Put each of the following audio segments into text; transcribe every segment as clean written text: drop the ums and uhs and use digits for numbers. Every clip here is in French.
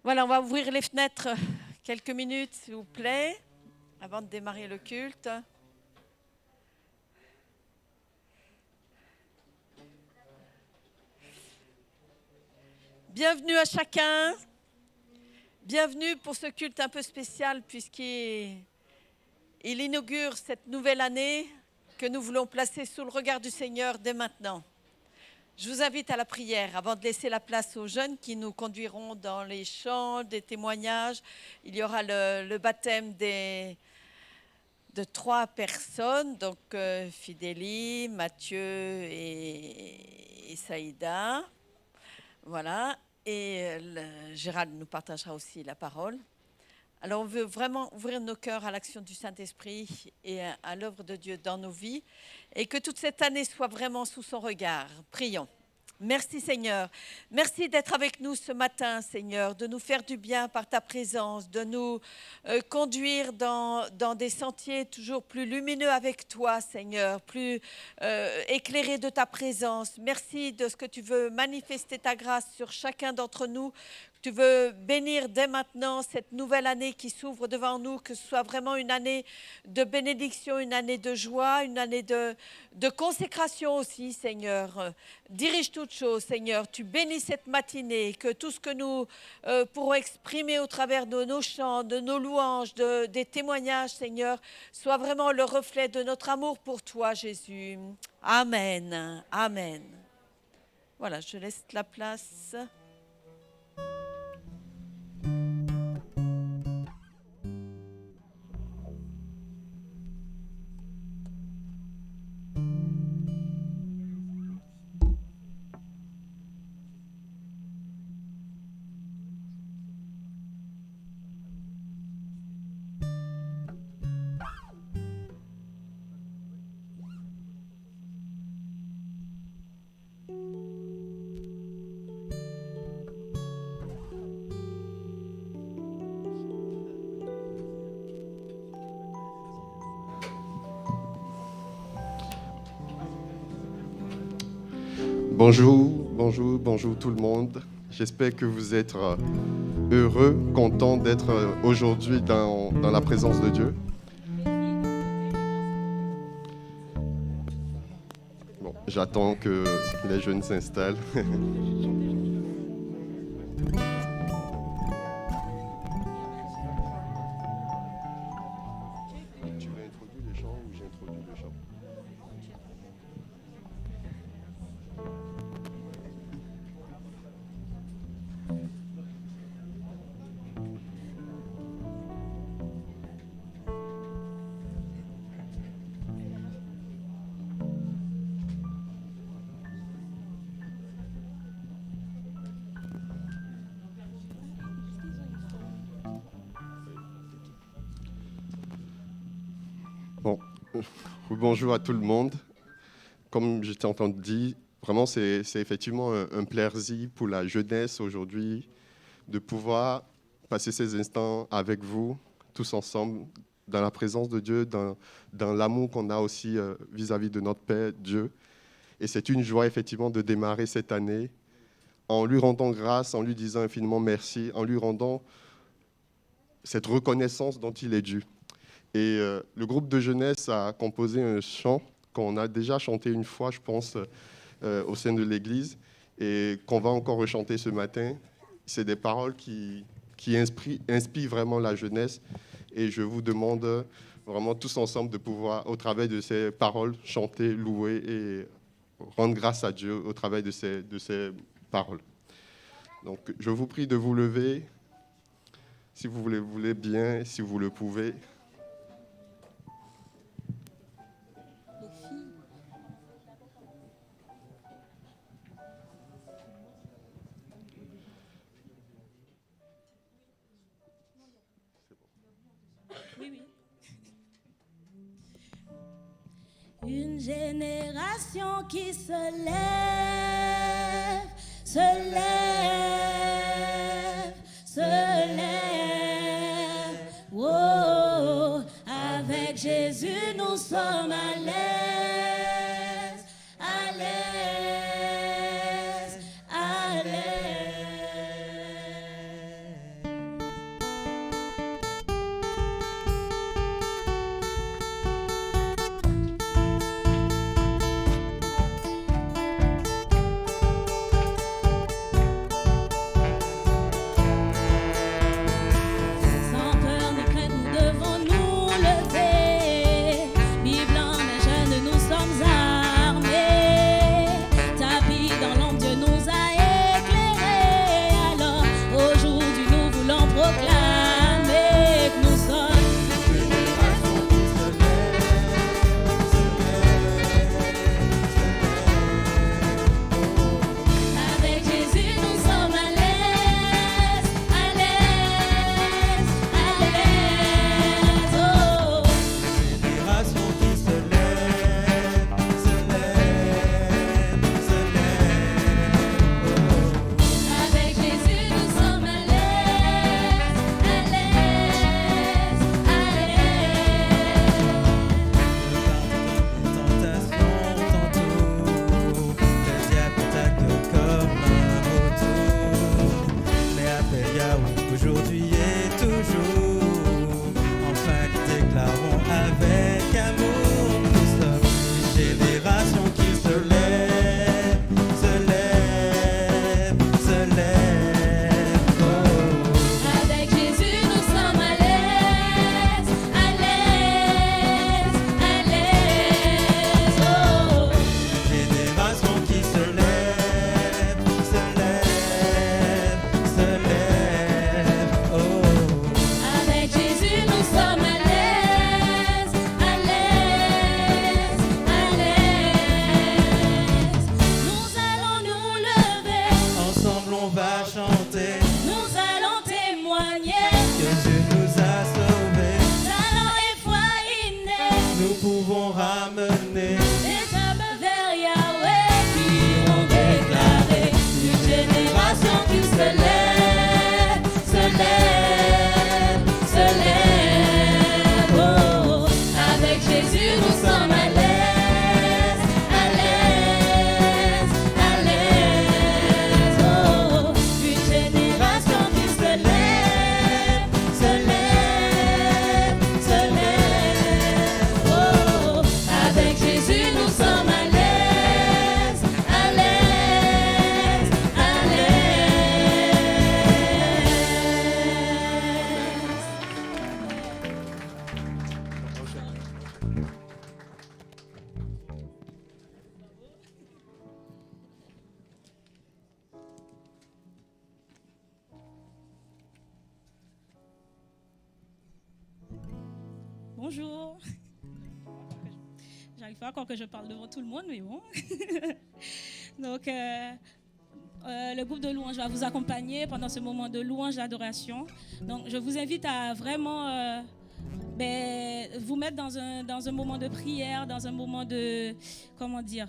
Voilà, on va ouvrir les fenêtres quelques minutes, s'il vous plaît, avant de démarrer le culte. Bienvenue à chacun. Bienvenue pour ce culte un peu spécial puisqu'il inaugure cette nouvelle année que nous voulons placer sous le regard du Seigneur dès maintenant. Je vous invite à la prière avant de laisser la place aux jeunes qui nous conduiront dans les chants, des témoignages. Il y aura le baptême de 3 personnes, donc Fidélie, Mathieu et Saïda. Voilà, et Gérald nous partagera aussi la parole. Alors on veut vraiment ouvrir nos cœurs à l'action du Saint-Esprit et à l'œuvre de Dieu dans nos vies et que toute cette année soit vraiment sous son regard. Prions. Merci Seigneur. Merci d'être avec nous ce matin, Seigneur, de nous faire du bien par ta présence, de nous conduire dans des sentiers toujours plus lumineux avec toi, Seigneur, plus éclairés de ta présence. Merci de ce que tu veux manifester ta grâce sur chacun d'entre nous. Tu veux bénir dès maintenant cette nouvelle année qui s'ouvre devant nous, que ce soit vraiment une année de bénédiction, une année de joie, une année de consécration aussi, Seigneur. Dirige toutes choses, Seigneur. Tu bénis cette matinée, que tout ce que nous pourrons exprimer au travers de nos chants, de nos louanges, des témoignages, Seigneur, soit vraiment le reflet de notre amour pour toi, Jésus. Amen. Amen. Voilà, je laisse la place. Bonjour tout le monde. J'espère que vous êtes heureux, contents d'être aujourd'hui dans la présence de Dieu. Bon, j'attends que les jeunes s'installent. Tu veux introduire les chants ou j'introduis les chants? Bon, bonjour à tout le monde. Comme je t'ai entendu dire, vraiment c'est effectivement un plaisir pour la jeunesse aujourd'hui de pouvoir passer ces instants avec vous, tous ensemble, dans la présence de Dieu, dans l'amour qu'on a aussi vis-à-vis de notre Père Dieu. Et c'est une joie effectivement de démarrer cette année en lui rendant grâce, en lui disant infiniment merci, en lui rendant cette reconnaissance dont il est dû. Et le groupe de jeunesse a composé un chant qu'on a déjà chanté une fois, je pense, au sein de l'Église, et qu'on va encore rechanter ce matin. C'est des paroles qui inspirent vraiment la jeunesse. Et je vous demande vraiment tous ensemble de pouvoir, au travers de ces paroles, chanter, louer et rendre grâce à Dieu au travers de ces paroles. Donc, je vous prie de vous lever, si vous voulez bien, si vous le pouvez. Une génération qui se lève, se lève, se lève. Oh, avec Jésus, nous sommes à l'aise, à l'aise, à l'aise. oui, aujourd'hui et toujours. Enfin, déclarons avec amour, nous sommes une génération qui se lève, se lève, se lève. Oh. Avec Jésus, nous sommes à l'aise, à l'aise, à l'aise. Oh. Génération qui se lève, se lève, se lève. Oh. Avec Jésus, nous sommes à l'aise, à l'aise, à l'aise. Nous allons nous lever, Ensemble on va chanter nous allons témoigner. que Dieu nous a sauvés. Talent et foi innée, Nous pouvons ramener les hommes vers Yahweh qui ont déclaré une génération qui se lève, se lève, se lève. Oh, avec Jésus nous sommes à l'aise, à l'aise, à l'aise. Oh, une génération qui se lève, se lève, se lève. Oh, avec Jésus nous sommes à l'aise, à l'aise, à l'aise. Bonjour. J'arrive pas encore que je parle devant tout le monde, mais bon. Donc, le groupe de louange va vous accompagner pendant ce moment de louange d'adoration. Donc, je vous invite à vraiment vous mettre dans un moment de prière, dans un moment de, comment dire,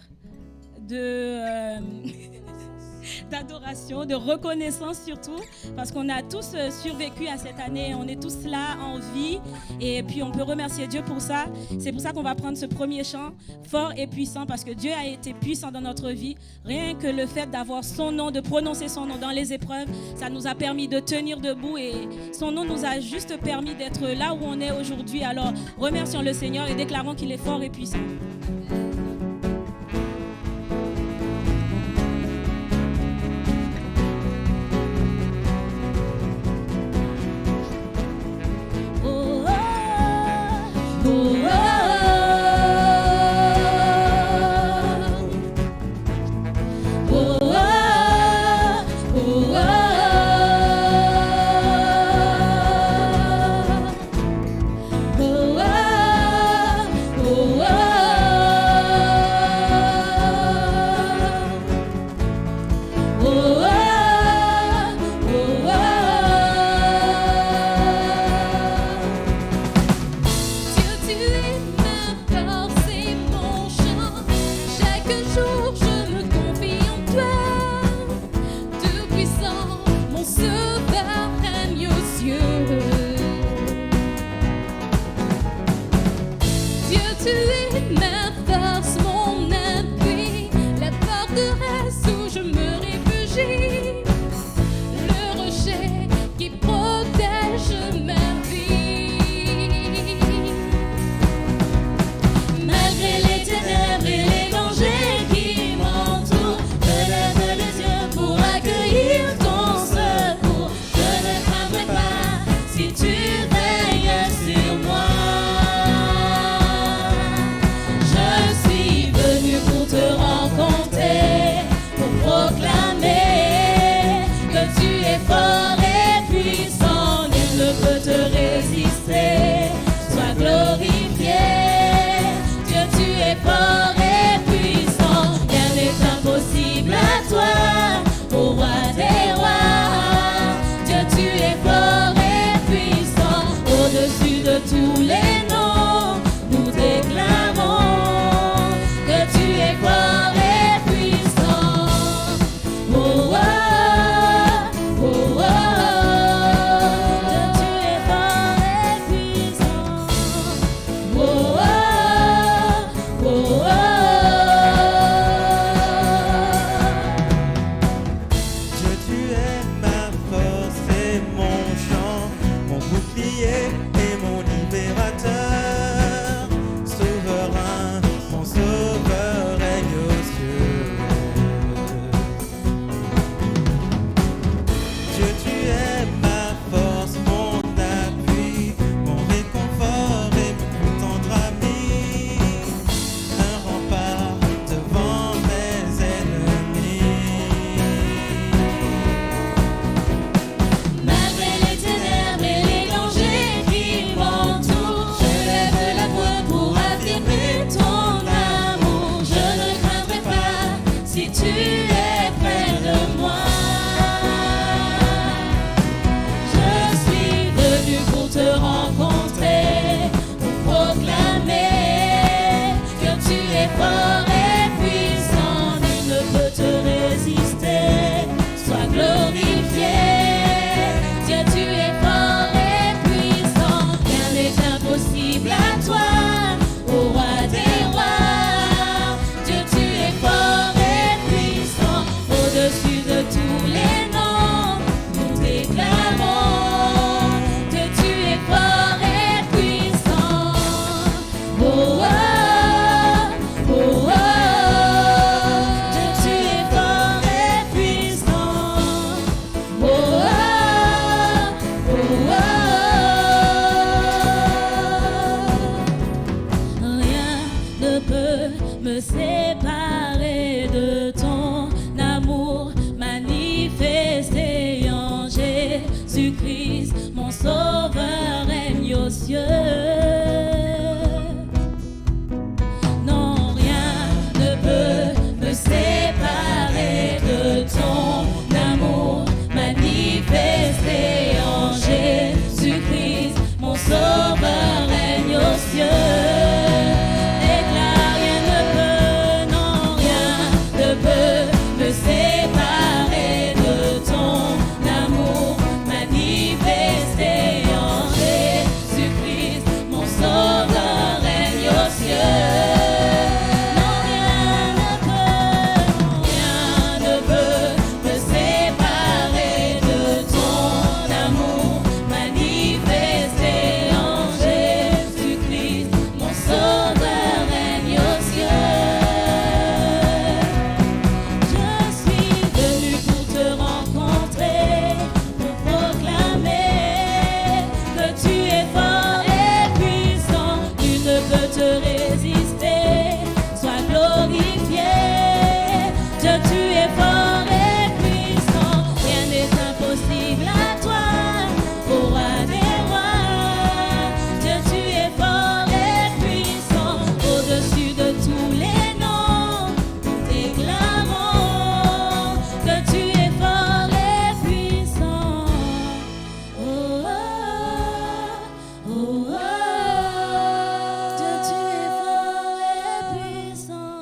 d'adoration, de reconnaissance surtout, parce qu'on a tous survécu à cette année, on est tous là en vie et puis on peut remercier Dieu pour ça. C'est pour ça qu'on va prendre ce premier chant fort et puissant, parce que Dieu a été puissant dans notre vie. Rien que le fait d'avoir son nom, de prononcer son nom dans les épreuves, ça nous a permis de tenir debout et son nom nous a juste permis d'être là où on est aujourd'hui. Alors remercions le Seigneur et déclarons qu'il est fort et puissant. Oh, oh, oh, oh, oh, oh, oh, oh. Jésus-Christ, mon sauveur règne aux cieux. Non, rien ne peut me séparer de ton amour manifesté en Jésus-Christ, mon sauveur règne aux cieux. Déclare, rien ne peut, non, rien ne peut me séparer de ton amour manifesté en Jésus-Christ, mon sauveur règne aux cieux. Non, rien ne peut me séparer de ton amour manifesté en Jésus-Christ, mon sauveur règne aux cieux. Je suis venu pour te rencontrer, pour proclamer que tu es fort et puissant, nul ne peut te résister. Sois glorifié, Dieu, tu es fort et puissant, rien n'est impossible à toi, ô roi des rois. Dieu, tu es fort et puissant, au-dessus de tous les noms, nous déclarons que tu es fort et puissant. Oh, oh, oh, oh. Dieu, tu es fort et puissant.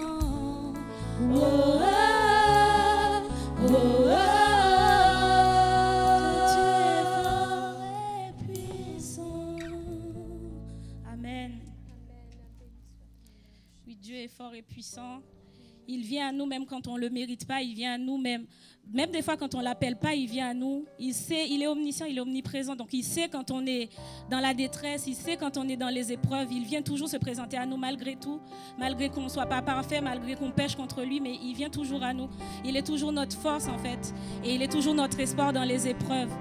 Oh, oh, oh, oh. Dieu, tu es fort et puissant. Amen. Oui, Dieu est fort et puissant. Il vient à nous même quand on ne le mérite pas, il vient à nous même des fois quand on ne l'appelle pas, il vient à nous. Il sait, il est omniscient, il est omniprésent, donc il sait quand on est dans la détresse, il sait quand on est dans les épreuves, il vient toujours se présenter à nous malgré tout, malgré qu'on ne soit pas parfait, malgré qu'on pêche contre lui, mais il vient toujours à nous. Il est toujours notre force en fait, et il est toujours notre espoir dans les épreuves.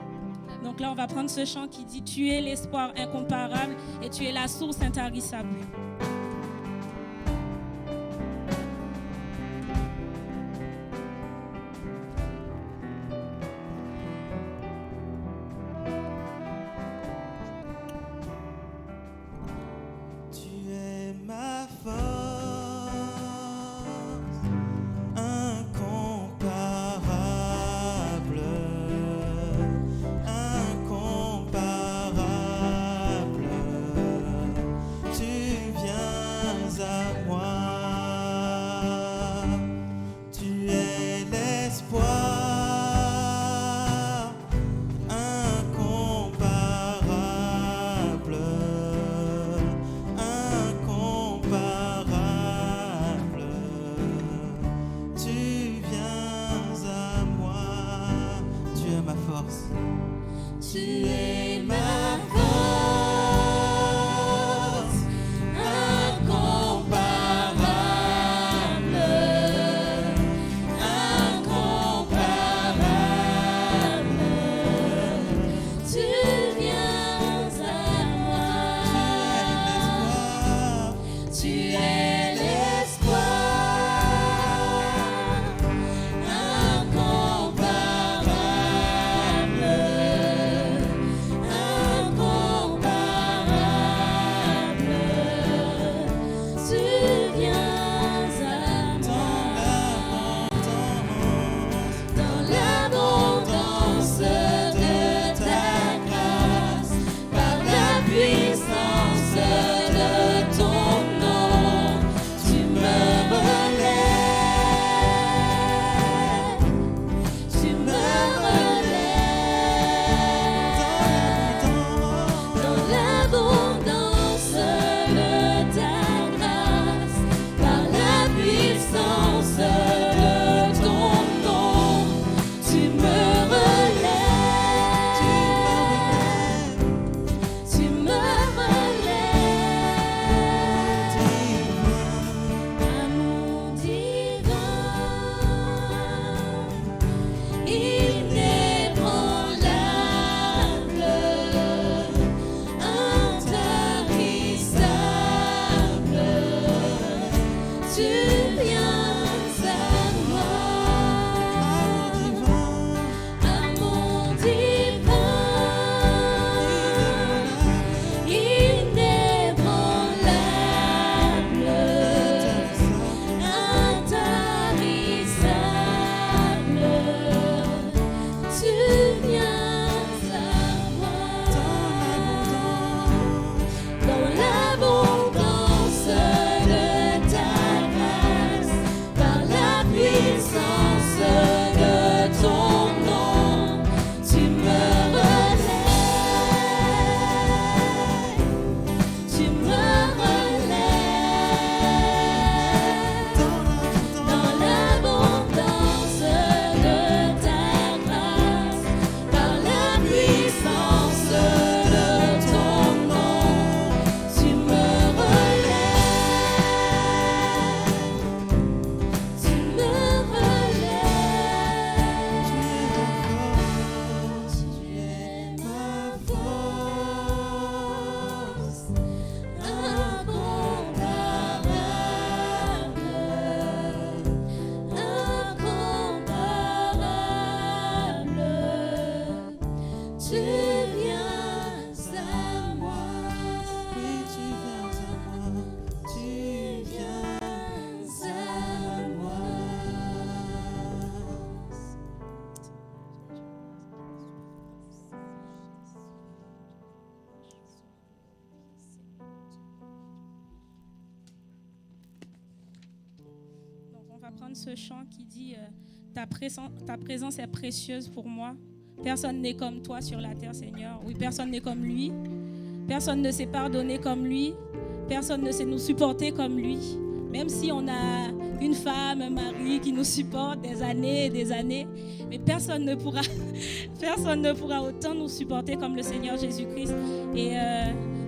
Donc là, on va prendre ce chant qui dit « Tu es l'espoir incomparable et tu es la source intarissable ». Tu es ma force incomparable, incomparable. Tu viens à moi. Tu es l'espoir incomparable, incomparable. Tu viens à moi. Tu es ma force. Tu es ma force incomparable, incomparable. Tu viens à moi. Tu es l'espoir incomparable, va prendre ce chant qui dit ta présence est précieuse pour moi. Personne n'est comme toi sur la terre, Seigneur. Oui, personne n'est comme lui. Personne ne sait pardonner comme lui. Personne ne sait nous supporter comme lui. Même si on a une femme, un mari qui nous supporte des années et des années, mais personne ne pourra autant nous supporter comme le Seigneur Jésus-Christ. Et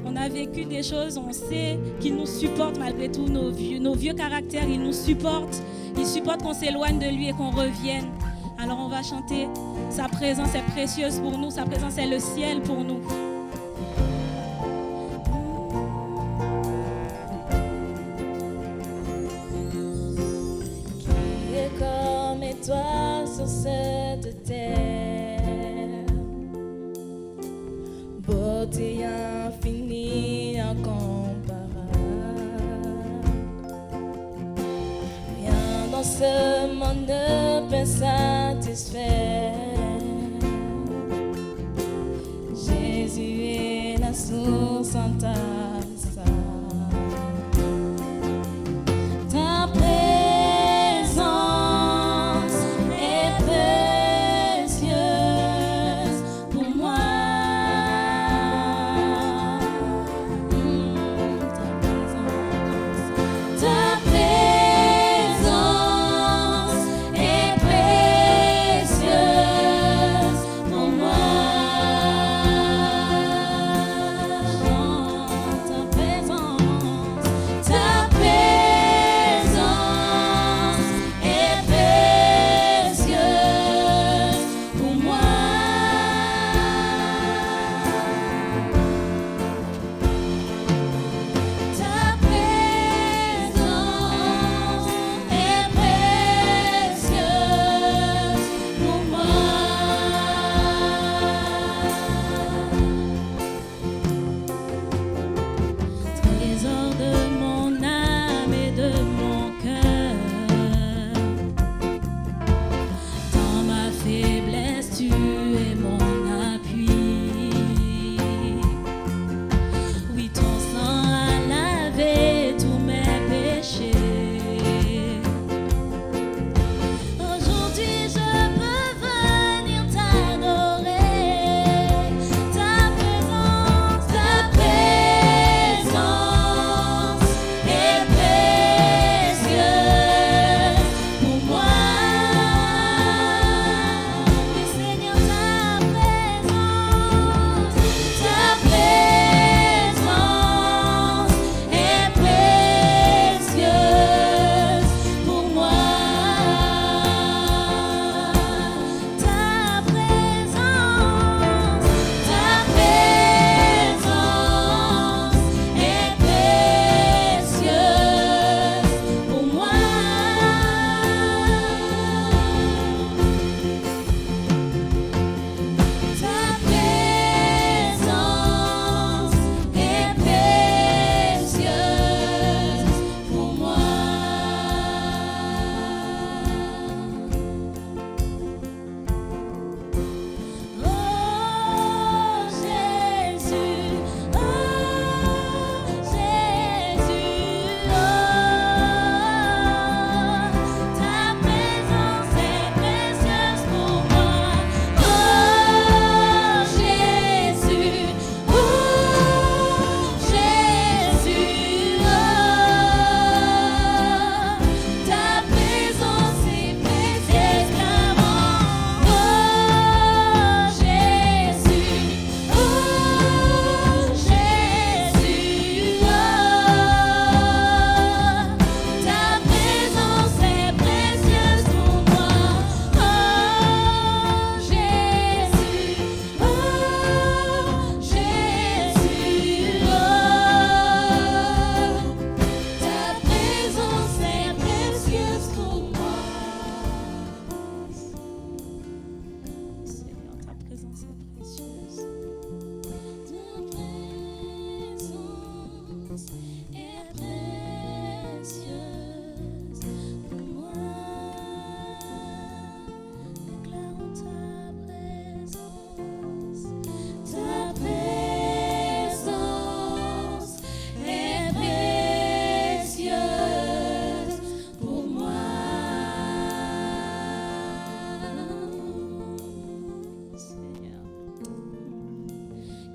on a vécu des choses, on sait qu'il nous supporte malgré tout, nos vieux caractères, il nous supporte. Il supporte qu'on s'éloigne de lui et qu'on revienne. Alors on va chanter, sa présence est précieuse pour nous, sa présence est le ciel pour nous. Qui est comme étoile sur cette terre, beauté infinie, incomparable. Rien dans ce monde ne peut satisfaire. Jésus est la source intarissable. Ta présence est précieuse pour moi. Ta présence est précieuse pour moi.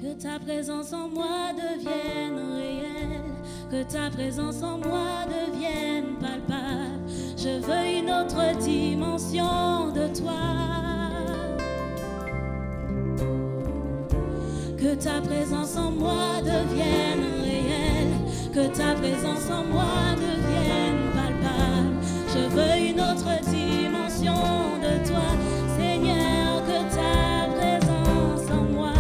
Que ta présence en moi devienne réelle, que ta présence en moi devienne palpable. Je veux une autre dimension de toi. Que ta présence en moi devienne réelle, que ta présence en moi devienne palpable. Je veux une autre dimension de toi, Seigneur, que ta présence en moi,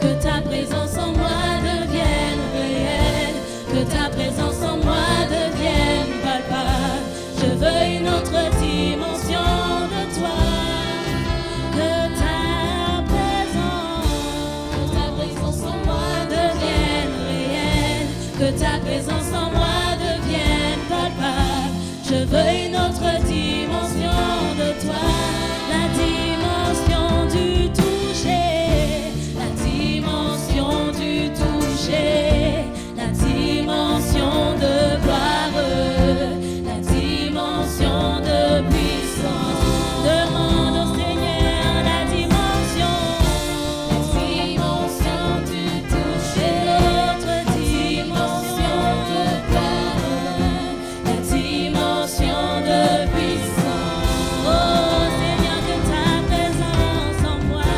que ta présence en moi devienne réelle, que ta présence en moi devienne palpable. Je veux une autre dimension de toi. Que ta présence en moi devienne réelle, que ta présence en moi devienne palpable. Je veux une autre dimension de toi, la dimension du toucher, la dimension du toucher, la dimension de gloire, la dimension de puissance. Demande au Seigneur la dimension du toucher, l'autre dimension de gloire, la dimension de puissance. Oh Seigneur, que ta présence en moi,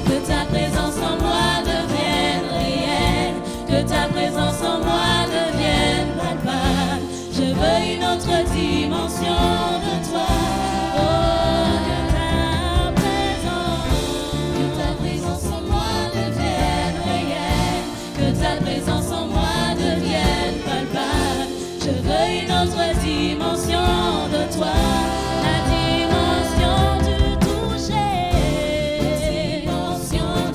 que ta présence en moi devienne réelle, que ta présence en moi devienne palpable. Je veux une autre dimension de toi. Oh, que ta présence en moi devienne réelle, que ta présence en moi devienne palpable. Je veux une autre dimension de toi, la dimension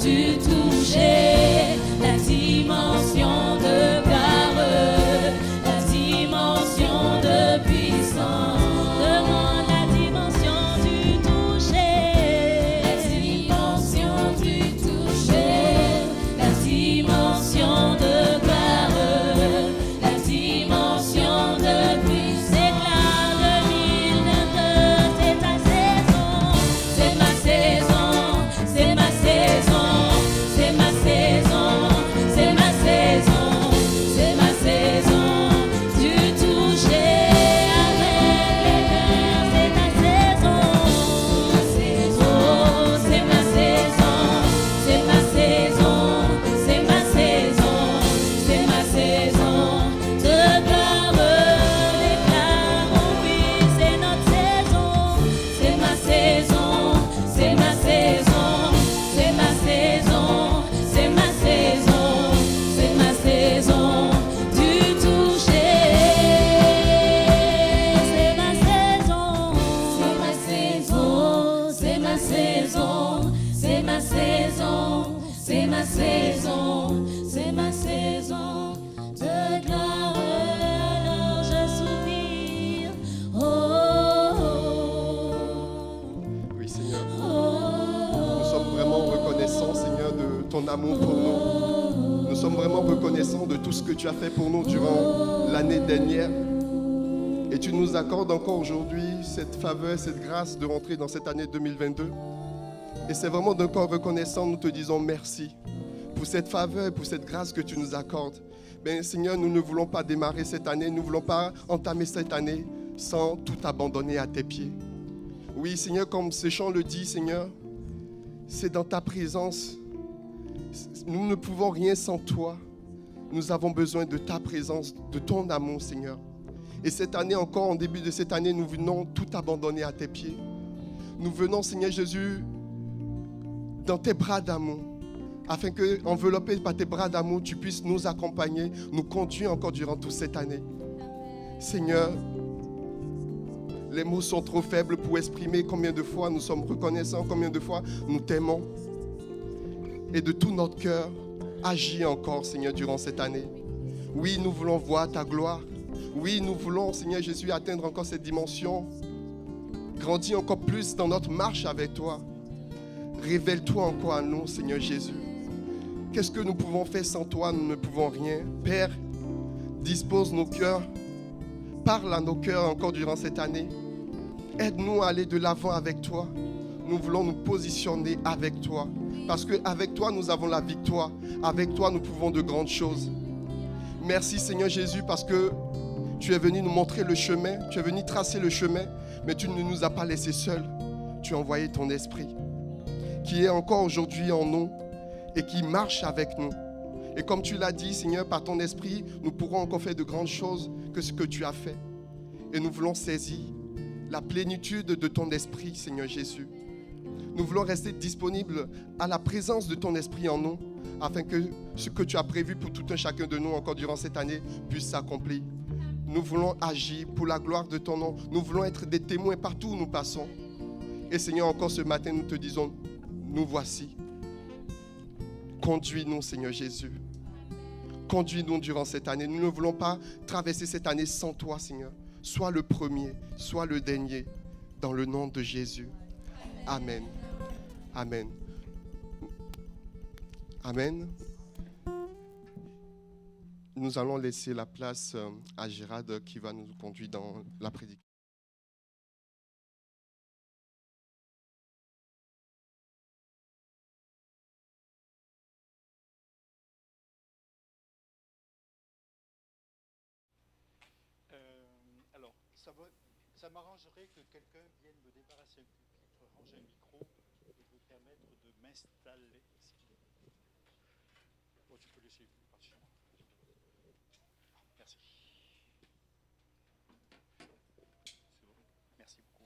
du toucher, la dimension de gloire, la dimension de puissance. Demande la dimension du toucher, la dimension du toucher, la dimension de gloire, la dimension de puissance. Déclare 2022, c'est ta saison, c'est ma saison, c'est ma saison, c'est ma saison, c'est ma saison, c'est ma saison du toucher avec les cœurs, c'est ta saison, oh, c'est ma saison, c'est ma saison, c'est ma saison, c'est ma saison de gloire. Déclarons oui, c'est notre saison, c'est ma saison, c'est ma saison, c'est ma saison, c'est ma saison, c'est ma saison du toucher. C'est ma saison, c'est ma saison, c'est ma saison, c'est ma saison, c'est ma saison, c'est ma saison de gloire. Alors je soupire, Oui, Seigneur. oh, Nous sommes vraiment reconnaissants, Seigneur, de ton amour pour nous. Nous sommes vraiment reconnaissants de tout ce que tu as fait pour nous durant l'année dernière. Et tu nous accordes encore aujourd'hui cette faveur, cette grâce de rentrer dans cette année 2022. Et c'est vraiment d'un corps reconnaissant, nous te disons merci pour cette faveur et pour cette grâce que tu nous accordes. Ben, Seigneur, nous ne voulons pas démarrer cette année, nous ne voulons pas entamer cette année sans tout abandonner à tes pieds. Oui, Seigneur, comme ce chant le dit, Seigneur, c'est dans ta présence. Nous ne pouvons rien sans toi. Nous avons besoin de ta présence, de ton amour, Seigneur. Et cette année encore, en début de cette année, nous venons tout abandonner à tes pieds. Nous venons, Seigneur Jésus, dans tes bras d'amour, afin que, enveloppés par tes bras d'amour, tu puisses nous accompagner, nous conduire encore durant toute cette année. Seigneur, les mots sont trop faibles pour exprimer combien de fois nous sommes reconnaissants, combien de fois nous t'aimons. Et de tout notre cœur, agis encore, Seigneur, durant cette année. Oui, nous voulons voir ta gloire. Oui, nous voulons, Seigneur Jésus, atteindre encore cette dimension. Grandir encore plus dans notre marche avec toi. Révèle-toi encore à nous, Seigneur Jésus. Qu'est-ce que nous pouvons faire sans toi? Nous ne pouvons rien. Père, dispose nos cœurs. Parle à nos cœurs encore durant cette année. Aide-nous à aller de l'avant avec toi. Nous voulons nous positionner avec toi. Parce qu'avec toi, nous avons la victoire. Avec toi, nous pouvons de grandes choses. Merci Seigneur Jésus parce que tu es venu nous montrer le chemin. Tu es venu tracer le chemin. Mais tu ne nous as pas laissés seuls. Tu as envoyé ton esprit qui est encore aujourd'hui en nous et qui marche avec nous. Et comme tu l'as dit, Seigneur, par ton esprit, nous pourrons encore faire de grandes choses que ce que tu as fait. Et nous voulons saisir la plénitude de ton esprit, Seigneur Jésus. Nous voulons rester disponibles à la présence de ton esprit en nous, afin que ce que tu as prévu pour tout un chacun de nous encore durant cette année puisse s'accomplir. Nous voulons agir pour la gloire de ton nom. Nous voulons être des témoins partout où nous passons. Et Seigneur, encore ce matin, nous te disons, nous voici. Conduis-nous, Seigneur Jésus. Conduis-nous durant cette année. Nous ne voulons pas traverser cette année sans toi, Seigneur. Sois le premier, sois le dernier, dans le nom de Jésus. Amen. Amen. Amen. Nous allons laisser la place à Gérard qui va nous conduire dans la prédication. Alors, ça m'arrangerait que quelqu'un vienne me débarrasser un pupitre, ranger un micro et me permettre de m'installer. Bon, tu peux laisser partir. Merci. C'est bon. Merci beaucoup.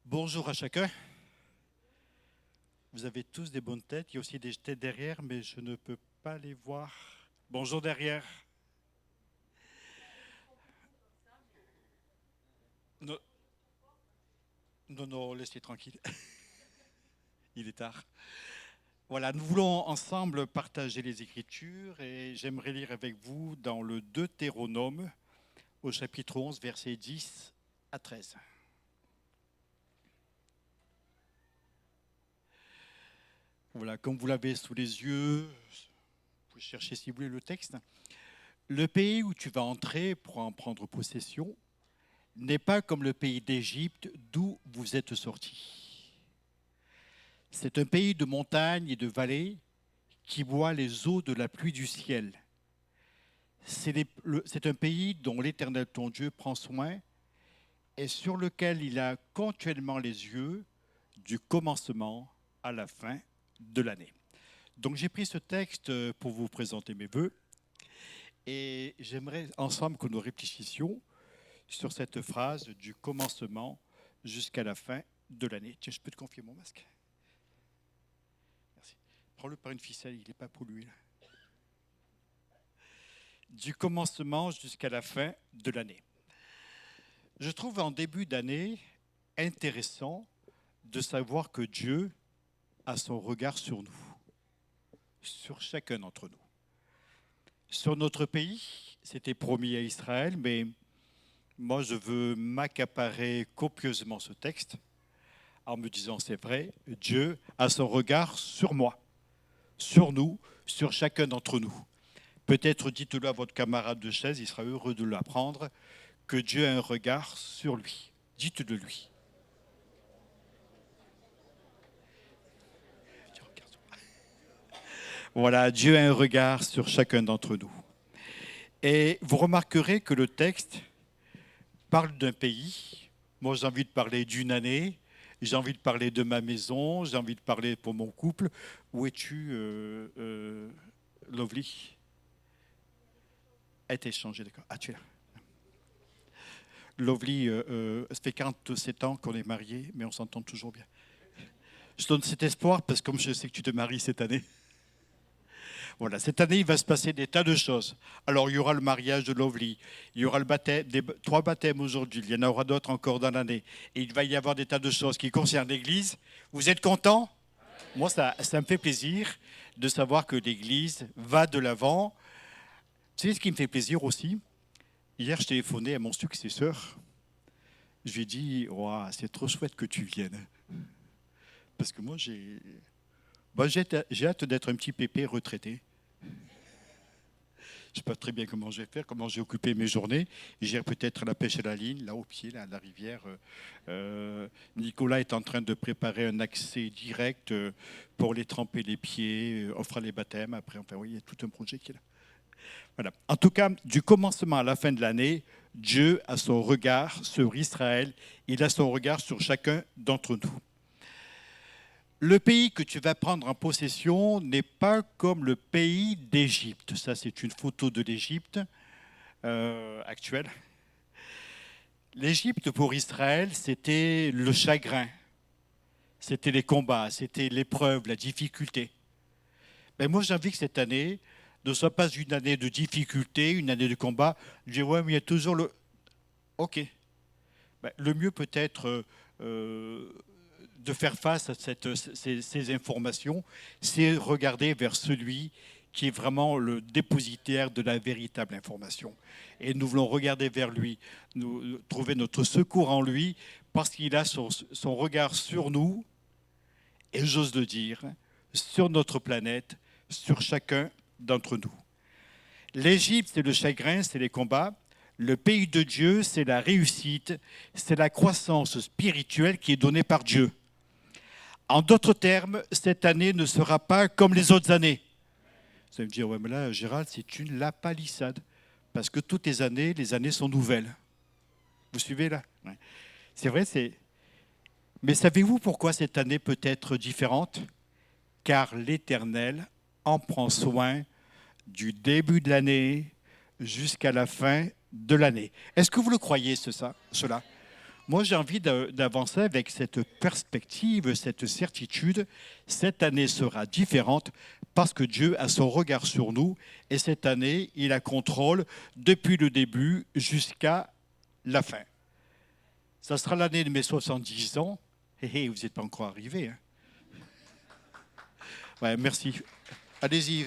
Bonjour à chacun. Vous avez tous des bonnes têtes. Il y a aussi des têtes derrière, mais je ne peux pas les voir. Bonjour derrière. Non, non, laissez tranquille. Il est tard. Voilà, nous voulons ensemble partager les Écritures et j'aimerais lire avec vous dans le Deutéronome au chapitre 11, versets 10 à 13. Voilà, comme vous l'avez sous les yeux, vous pouvez chercher si vous voulez le texte. Le pays où tu vas entrer pour en prendre possession n'est pas comme le pays d'Égypte d'où vous êtes sortis. C'est un pays de montagnes et de vallées qui boit les eaux de la pluie du ciel. C'est un pays dont l'Éternel ton Dieu prend soin et sur lequel il a continuellement les yeux du commencement à la fin de l'année. Donc j'ai pris ce texte pour vous présenter mes vœux et j'aimerais ensemble que nous réfléchissions sur cette phrase du commencement jusqu'à la fin de l'année. Tiens, je peux te confier mon masque? Merci. Prends-le par une ficelle, il n'est pas pollué. Là. Du commencement jusqu'à la fin de l'année. Je trouve en début d'année intéressant de savoir que Dieu a son regard sur nous, sur chacun d'entre nous. Sur notre pays, c'était promis à Israël, mais moi je veux m'accaparer copieusement ce texte en me disant c'est vrai, Dieu a son regard sur moi, sur nous, sur chacun d'entre nous. Peut-être dites-le à votre camarade de chaise, il sera heureux de l'apprendre, que Dieu a un regard sur lui. Dites-le lui. Voilà, Dieu a un regard sur chacun d'entre nous. Et vous remarquerez que le texte parle d'un pays. Moi, j'ai envie de parler d'une année. J'ai envie de parler de ma maison. J'ai envie de parler pour mon couple. Où es-tu, Lovely? A été changé, d'accord. Ah, tu es là. Lovely, ça fait 47 ans qu'on est mariés, mais on s'entend toujours bien. Je donne cet espoir parce que comme je sais que tu te maries cette année, voilà, cette année, il va se passer des tas de choses. Alors, il y aura le mariage de Lovely, il y aura le baptême, 3 baptêmes aujourd'hui, il y en aura d'autres encore dans l'année. Et il va y avoir des tas de choses qui concernent l'Église. Vous êtes contents? Moi, ça me fait plaisir de savoir que l'Église va de l'avant. Tu sais ce qui me fait plaisir aussi? Hier, je téléphonais à mon successeur. Je lui ai dit, wow, c'est trop chouette que tu viennes. Parce que moi, j'ai Bon, j'ai hâte d'être un petit pépé retraité. Je ne sais pas très bien comment je vais faire, comment j'ai occupé mes journées. J'irai peut-être à la pêche à la ligne, là au pied, là, à la rivière. Nicolas est en train de préparer un accès direct pour les tremper les pieds. On fera les baptêmes après. Enfin, oui, il y a tout un projet qui est là. Voilà. En tout cas, du commencement à la fin de l'année, Dieu a son regard sur Israël. Il a son regard sur chacun d'entre nous. Le pays que tu vas prendre en possession n'est pas comme le pays d'Égypte. Ça, c'est une photo de l'Égypte actuelle. L'Égypte pour Israël, c'était le chagrin, c'était les combats, c'était l'épreuve, la difficulté. Mais moi, j'ai envie que cette année ne soit pas une année de difficulté, une année de combat. Je dis, ouais, mais il y a toujours le... OK. Ben, le mieux peut-être... de faire face à ces informations, c'est regarder vers celui qui est vraiment le dépositaire de la véritable information. Et nous voulons regarder vers lui, nous trouver notre secours en lui, parce qu'il a son regard sur nous, et j'ose le dire, sur notre planète, sur chacun d'entre nous. L'Égypte, c'est le chagrin, c'est les combats. Le pays de Dieu, c'est la réussite, c'est la croissance spirituelle qui est donnée par Dieu. En d'autres termes, cette année ne sera pas comme les autres années. Vous allez me dire, ouais, mais là, Gérald, c'est une lapalissade. Parce que toutes les années sont nouvelles. Vous suivez là? Ouais. C'est vrai, c'est... Mais savez-vous pourquoi cette année peut être différente? Car l'Éternel en prend soin du début de l'année jusqu'à la fin de l'année. Est-ce que vous le croyez, cela? Moi, j'ai envie d'avancer avec cette perspective, cette certitude. Cette année sera différente parce que Dieu a son regard sur nous et cette année, il a contrôle depuis le début jusqu'à la fin. Ça sera l'année de mes 70 ans. Hé, vous n'êtes pas encore arrivé. Hein? Ouais, merci. Allez-y,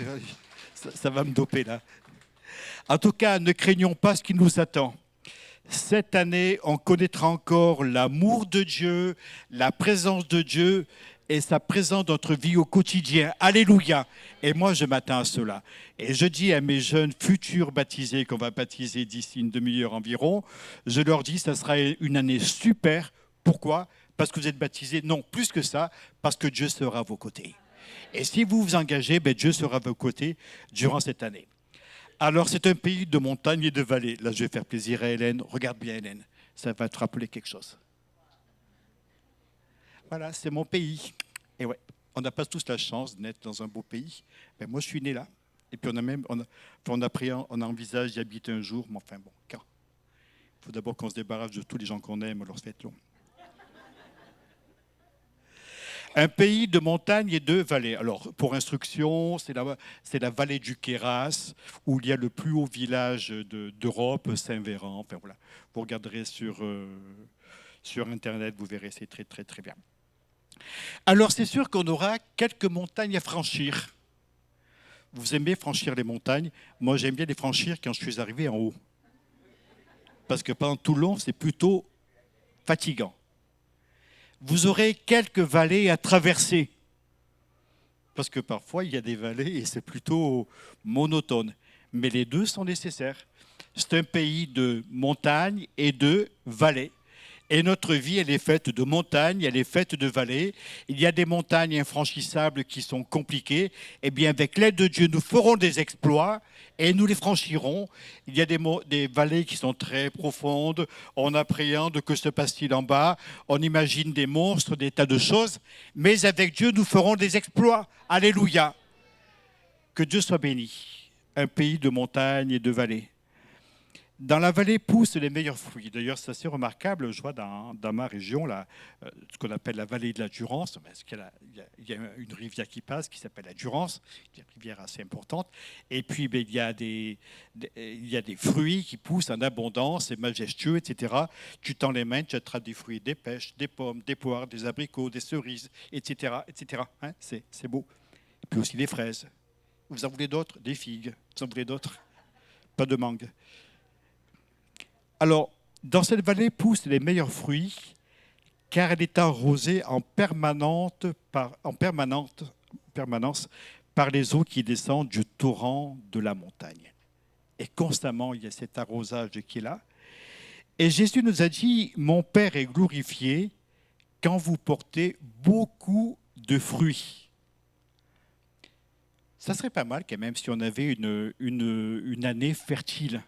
ça va me doper là. En tout cas, ne craignons pas ce qui nous attend. Cette année, on connaîtra encore l'amour de Dieu, la présence de Dieu et sa présence dans notre vie au quotidien. Alléluia! Et moi, je m'attends à cela. Et je dis à mes jeunes futurs baptisés, qu'on va baptiser d'ici une demi-heure environ, je leur dis, ça sera une année super. Pourquoi? Parce que vous êtes baptisés? Non, plus que ça, parce que Dieu sera à vos côtés. Et si vous vous engagez, Dieu sera à vos côtés durant cette année. Alors, c'est un pays de montagnes et de vallées. Là, je vais faire plaisir à Hélène. Regarde bien, Hélène. Ça va te rappeler quelque chose. Voilà, c'est mon pays. Et ouais, on n'a pas tous la chance d'être dans un beau pays. Mais moi, je suis né là. Et puis, on envisage d'y habiter un jour. Mais enfin, bon, quand? Il faut d'abord qu'on se débarrasse de tous les gens qu'on aime. Alors, ça va être long. Un pays de montagnes et de vallées. Alors, pour instruction, c'est la vallée du Queyras, où il y a le plus haut village d'Europe, Saint-Véran. Enfin, voilà. Vous regarderez sur Internet, vous verrez, c'est très, très, très bien. Alors, c'est sûr qu'on aura quelques montagnes à franchir. Vous aimez franchir les montagnes? Moi, j'aime bien les franchir quand je suis arrivé en haut. Parce que pendant tout le long, c'est plutôt fatigant. Vous aurez quelques vallées à traverser. Parce que parfois, il y a des vallées et c'est plutôt monotone. Mais les deux sont nécessaires. C'est un pays de montagnes et de vallées. Et notre vie, elle est faite de montagnes, elle est faite de vallées. Il y a des montagnes infranchissables qui sont compliquées. Eh bien, avec l'aide de Dieu, nous ferons des exploits et nous les franchirons. Il y a des vallées qui sont très profondes. On appréhende que se passe-t-il en bas. On imagine des monstres, des tas de choses. Mais avec Dieu, nous ferons des exploits. Alléluia. Que Dieu soit béni. Un pays de montagnes et de vallées. Dans la vallée poussent les meilleurs fruits. D'ailleurs, c'est assez remarquable. Je vois dans ma région, là, ce qu'on appelle la vallée de la Durance, parce qu'il y a une rivière qui passe qui s'appelle la Durance, une rivière assez importante. Et puis, il y a des fruits qui poussent en abondance, c'est majestueux, etc. Tu tends les mains, tu attrapes des fruits, des pêches, des pommes, des poires, des abricots, des cerises, etc. etc. Hein, c'est beau. Et puis aussi des fraises. Vous en voulez d'autres? Des figues. Vous en voulez d'autres? Pas de mangue. Alors, dans cette vallée poussent les meilleurs fruits, car elle est arrosée en permanence permanence par les eaux qui descendent du torrent de la montagne. Et constamment, il y a cet arrosage qui est là. Et Jésus nous a dit, mon Père est glorifié quand vous portez beaucoup de fruits. Ça serait pas mal quand même si on avait une année fertile.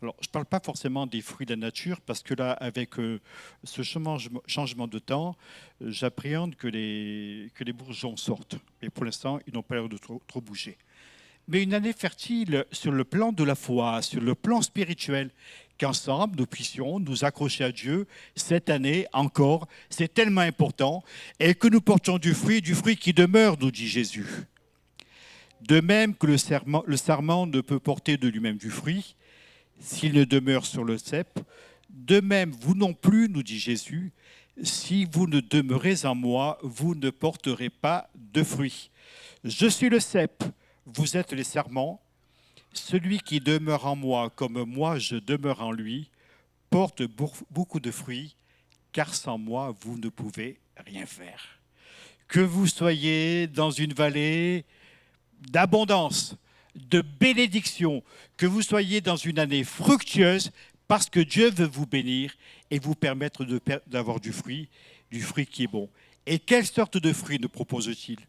Alors, je ne parle pas forcément des fruits de la nature, parce que là, avec ce changement de temps, j'appréhende que les bourgeons sortent. Et pour l'instant, ils n'ont pas l'air de trop bouger. Mais une année fertile sur le plan de la foi, sur le plan spirituel, qu'ensemble, nous puissions nous accrocher à Dieu cette année encore. C'est tellement important. Et que nous portions du fruit qui demeure, nous dit Jésus. De même que le sarment ne peut porter de lui-même du fruit, s'il ne demeure sur le cep, de même, vous non plus, nous dit Jésus, si vous ne demeurez en moi, vous ne porterez pas de fruits. Je suis le cep, vous êtes les sarments. Celui qui demeure en moi, comme moi je demeure en lui, porte beaucoup de fruits, car sans moi, vous ne pouvez rien faire. Que vous soyez dans une vallée d'abondance, de bénédiction, que vous soyez dans une année fructueuse, parce que Dieu veut vous bénir et vous permettre d'avoir du fruit qui est bon. Et quelle sorte de fruit nous propose-t-il?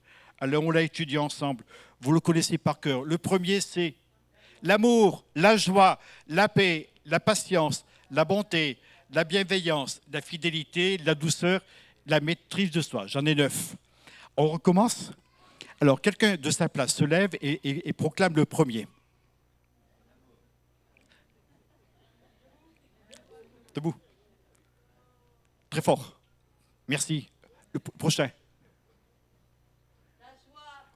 Alors on l'a étudié ensemble, vous le connaissez par cœur. Le premier, c'est l'amour, la joie, la paix, la patience, la bonté, la bienveillance, la fidélité, la douceur, la maîtrise de soi. J'en ai 9. On recommence? Alors, quelqu'un de sa place se lève et proclame le premier. Debout. Très fort. Merci. Le prochain.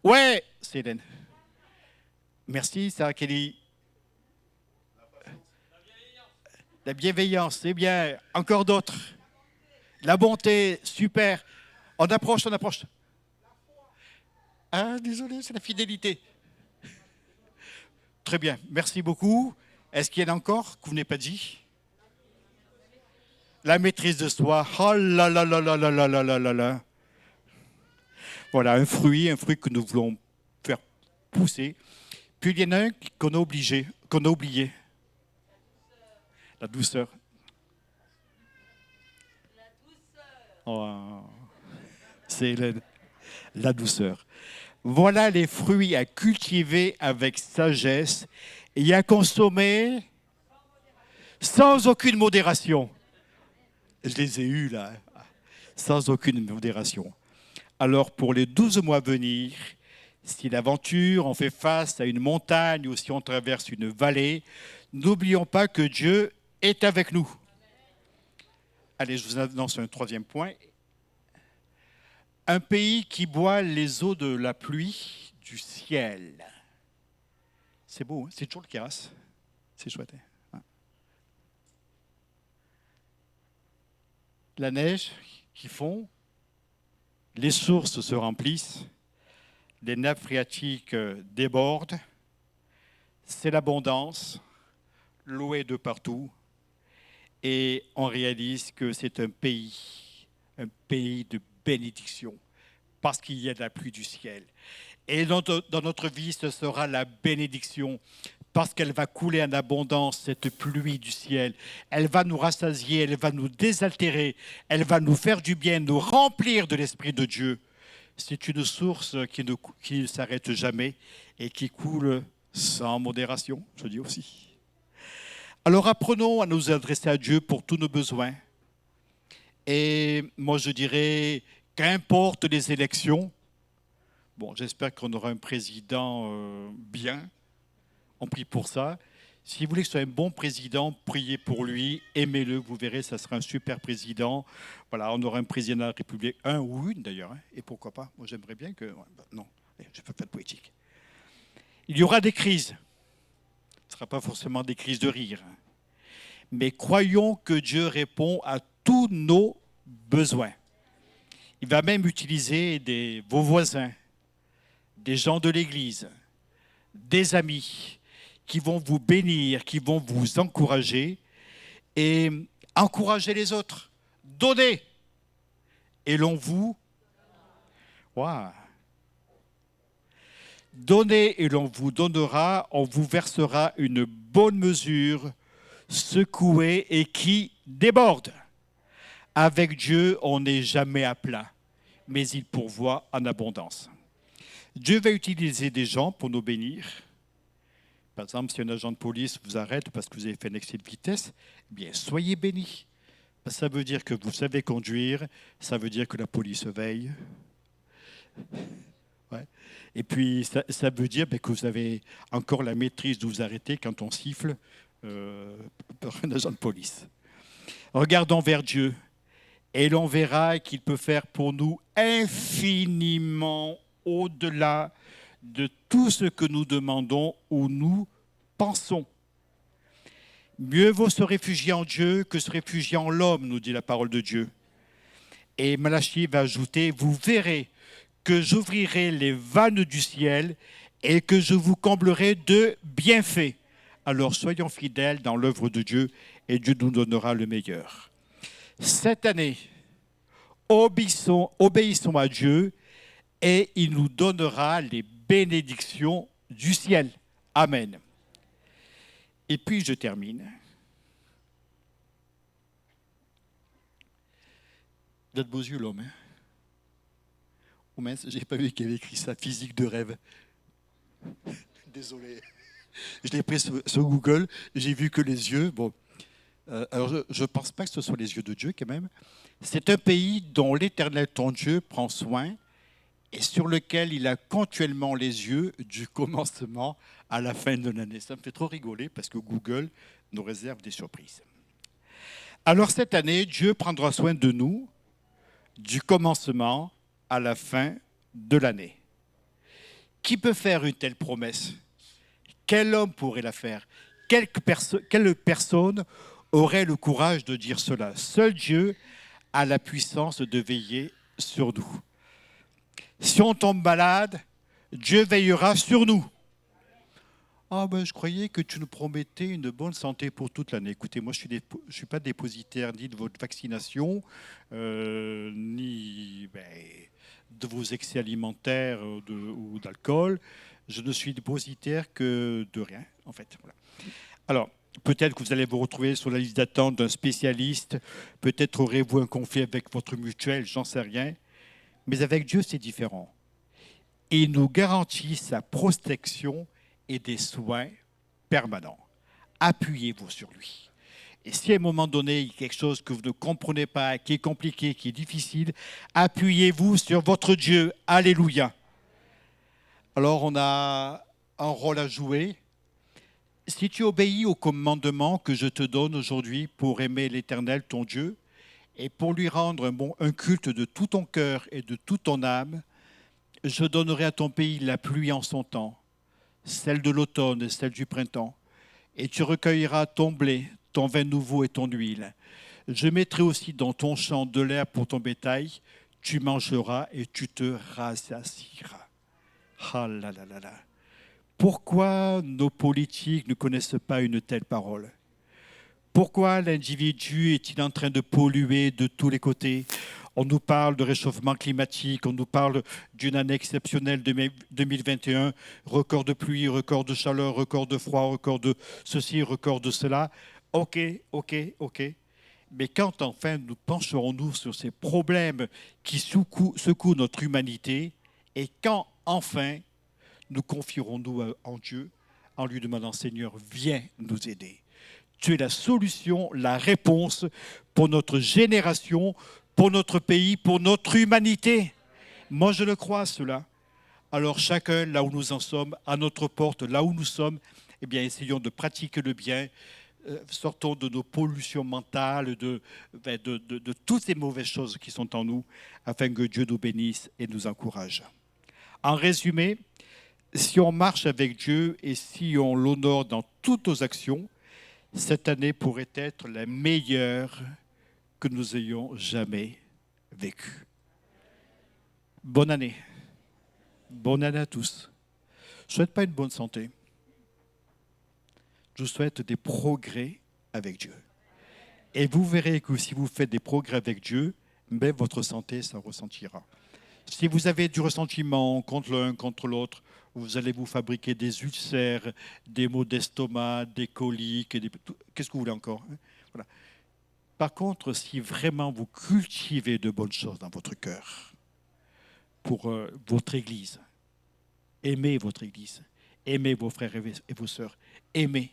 Ouais, c'est Hélène. Merci, Sarah Kelly. La bienveillance, c'est bien. Encore d'autres. La bonté, super. On approche. Ah, désolé, c'est la fidélité. Très bien, merci beaucoup. Est-ce qu'il y en a encore que vous n'avez pas dit? La maîtrise de soi. Oh là là là là là là là là là là. Voilà, un fruit que nous voulons faire pousser. Puis il y en a un qu'on a oublié. La douceur. Oh, c'est la douceur. Voilà les fruits à cultiver avec sagesse et à consommer sans aucune modération. Je les ai eus là, sans aucune modération. Alors pour les 12 mois à venir, si l'aventure, on fait face à une montagne ou si on traverse une vallée, n'oublions pas que Dieu est avec nous. Allez, je vous annonce un troisième point. Un pays qui boit les eaux de la pluie du ciel. C'est beau, hein? C'est toujours le Kéras. C'est chouette. Hein? La neige qui fond, les sources se remplissent, les nappes phréatiques débordent, c'est l'abondance, l'eau est de partout, et on réalise que c'est un pays de bénédiction, parce qu'il y a de la pluie du ciel. Et dans notre vie, ce sera la bénédiction, parce qu'elle va couler en abondance, cette pluie du ciel. Elle va nous rassasier, elle va nous désaltérer, elle va nous faire du bien, nous remplir de l'Esprit de Dieu. C'est une source qui ne s'arrête jamais et qui coule sans modération, je dis aussi. Alors apprenons à nous adresser à Dieu pour tous nos besoins. Et moi je dirais, qu'importe les élections, bon, j'espère qu'on aura un président bien, on prie pour ça. Si vous voulez que ce soit un bon président, priez pour lui, aimez-le, vous verrez, ça sera un super président. Voilà, on aura un président de la République, un ou une d'ailleurs, hein, et pourquoi pas. Moi j'aimerais bien que... non, je ne fais pas de poétique. Il y aura des crises. Ce ne sera pas forcément des crises de rire. Mais croyons que Dieu répond à tous nos besoins. Il va même utiliser vos voisins, des gens de l'Église, des amis qui vont vous bénir, qui vont vous encourager et encourager les autres. Donnez et l'on vous... Waouh. Donnez et l'on vous donnera, on vous versera une bonne mesure, secouée et qui déborde. Avec Dieu, on n'est jamais à plat, mais il pourvoit en abondance. Dieu va utiliser des gens pour nous bénir. Par exemple, si un agent de police vous arrête parce que vous avez fait un excès de vitesse, eh bien, soyez bénis. Ça veut dire que vous savez conduire, ça veut dire que la police veille. Ouais. Et puis, ça veut dire que vous avez encore la maîtrise de vous arrêter quand on siffle par un agent de police. Regardons vers Dieu et l'on verra qu'il peut faire pour nous infiniment au-delà de tout ce que nous demandons ou nous pensons. Mieux vaut se réfugier en Dieu que se réfugier en l'homme, nous dit la parole de Dieu. Et Malachie va ajouter, vous verrez que j'ouvrirai les vannes du ciel et que je vous comblerai de bienfaits. Alors soyons fidèles dans l'œuvre de Dieu et Dieu nous donnera le meilleur. Cette année, obéissons à Dieu et il nous donnera les bénédictions du ciel. Amen. Et puis je termine. Il a de beaux yeux, l'homme. Hein? Oh mince, je n'ai pas vu qu'il avait écrit ça, physique de rêve. Désolé. Je l'ai pris sur Google, j'ai vu que les yeux. Bon, alors je ne pense pas que ce soit les yeux de Dieu quand même. C'est un pays dont l'Éternel, ton Dieu, prend soin et sur lequel il a continuellement les yeux du commencement à la fin de l'année. Ça me fait trop rigoler parce que Google nous réserve des surprises. Alors cette année, Dieu prendra soin de nous du commencement à la fin de l'année. Qui peut faire une telle promesse? Quel homme pourrait la faire? Quelle personne aurait le courage de dire cela? Seul Dieu a la puissance de veiller sur nous. Si on tombe malade, Dieu veillera sur nous. Ah ben, je croyais que tu nous promettais une bonne santé pour toute l'année. Écoutez, moi, je ne suis pas dépositaire ni de votre vaccination, ni de vos excès alimentaires ou d'alcool. Je ne suis dépositaire que de rien, en fait. Voilà. Alors, peut-être que vous allez vous retrouver sur la liste d'attente d'un spécialiste. Peut-être aurez-vous un conflit avec votre mutuelle, j'en sais rien. Mais avec Dieu, c'est différent. Il nous garantit sa protection et des soins permanents. Appuyez-vous sur lui. Et si à un moment donné, il y a quelque chose que vous ne comprenez pas, qui est compliqué, qui est difficile, appuyez-vous sur votre Dieu. Alléluia. Alors, on a un rôle à jouer. Si tu obéis au commandement que je te donne aujourd'hui pour aimer l'Éternel, ton Dieu, et pour lui rendre un culte de tout ton cœur et de toute ton âme, je donnerai à ton pays la pluie en son temps, celle de l'automne et celle du printemps, et tu recueilleras ton blé, ton vin nouveau et ton huile. Je mettrai aussi dans ton champ de l'herbe pour ton bétail, tu mangeras et tu te rassasieras. Ah là là là là. Pourquoi nos politiques ne connaissent pas une telle parole? Pourquoi l'individu est-il en train de polluer de tous les côtés? On nous parle de réchauffement climatique, on nous parle d'une année exceptionnelle 2021, record de pluie, record de chaleur, record de froid, record de ceci, record de cela. Ok. Mais quand enfin nous pencherons-nous sur ces problèmes qui secouent notre humanité et quand enfin nous confierons-nous en Dieu en lui demandant, Seigneur, viens nous aider. Tu es la solution, la réponse pour notre génération, pour notre pays, pour notre humanité. Moi, je le crois, cela. Alors, chacun, là où nous en sommes, à notre porte, là où nous sommes, eh bien, essayons de pratiquer le bien. Sortons de nos pollutions mentales, de toutes ces mauvaises choses qui sont en nous, afin que Dieu nous bénisse et nous encourage. En résumé, si on marche avec Dieu et si on l'honore dans toutes nos actions, cette année pourrait être la meilleure que nous ayons jamais vécue. Bonne année. Bonne année à tous. Je ne souhaite pas une bonne santé. Je souhaite des progrès avec Dieu. Et vous verrez que si vous faites des progrès avec Dieu, votre santé s'en ressentira. Si vous avez du ressentiment contre l'un, contre l'autre, vous allez vous fabriquer des ulcères, des maux d'estomac, des coliques, qu'est-ce que vous voulez encore, hein? Voilà. Par contre, si vraiment vous cultivez de bonnes choses dans votre cœur, pour votre Église, aimez votre Église, aimez vos frères et vos sœurs, aimez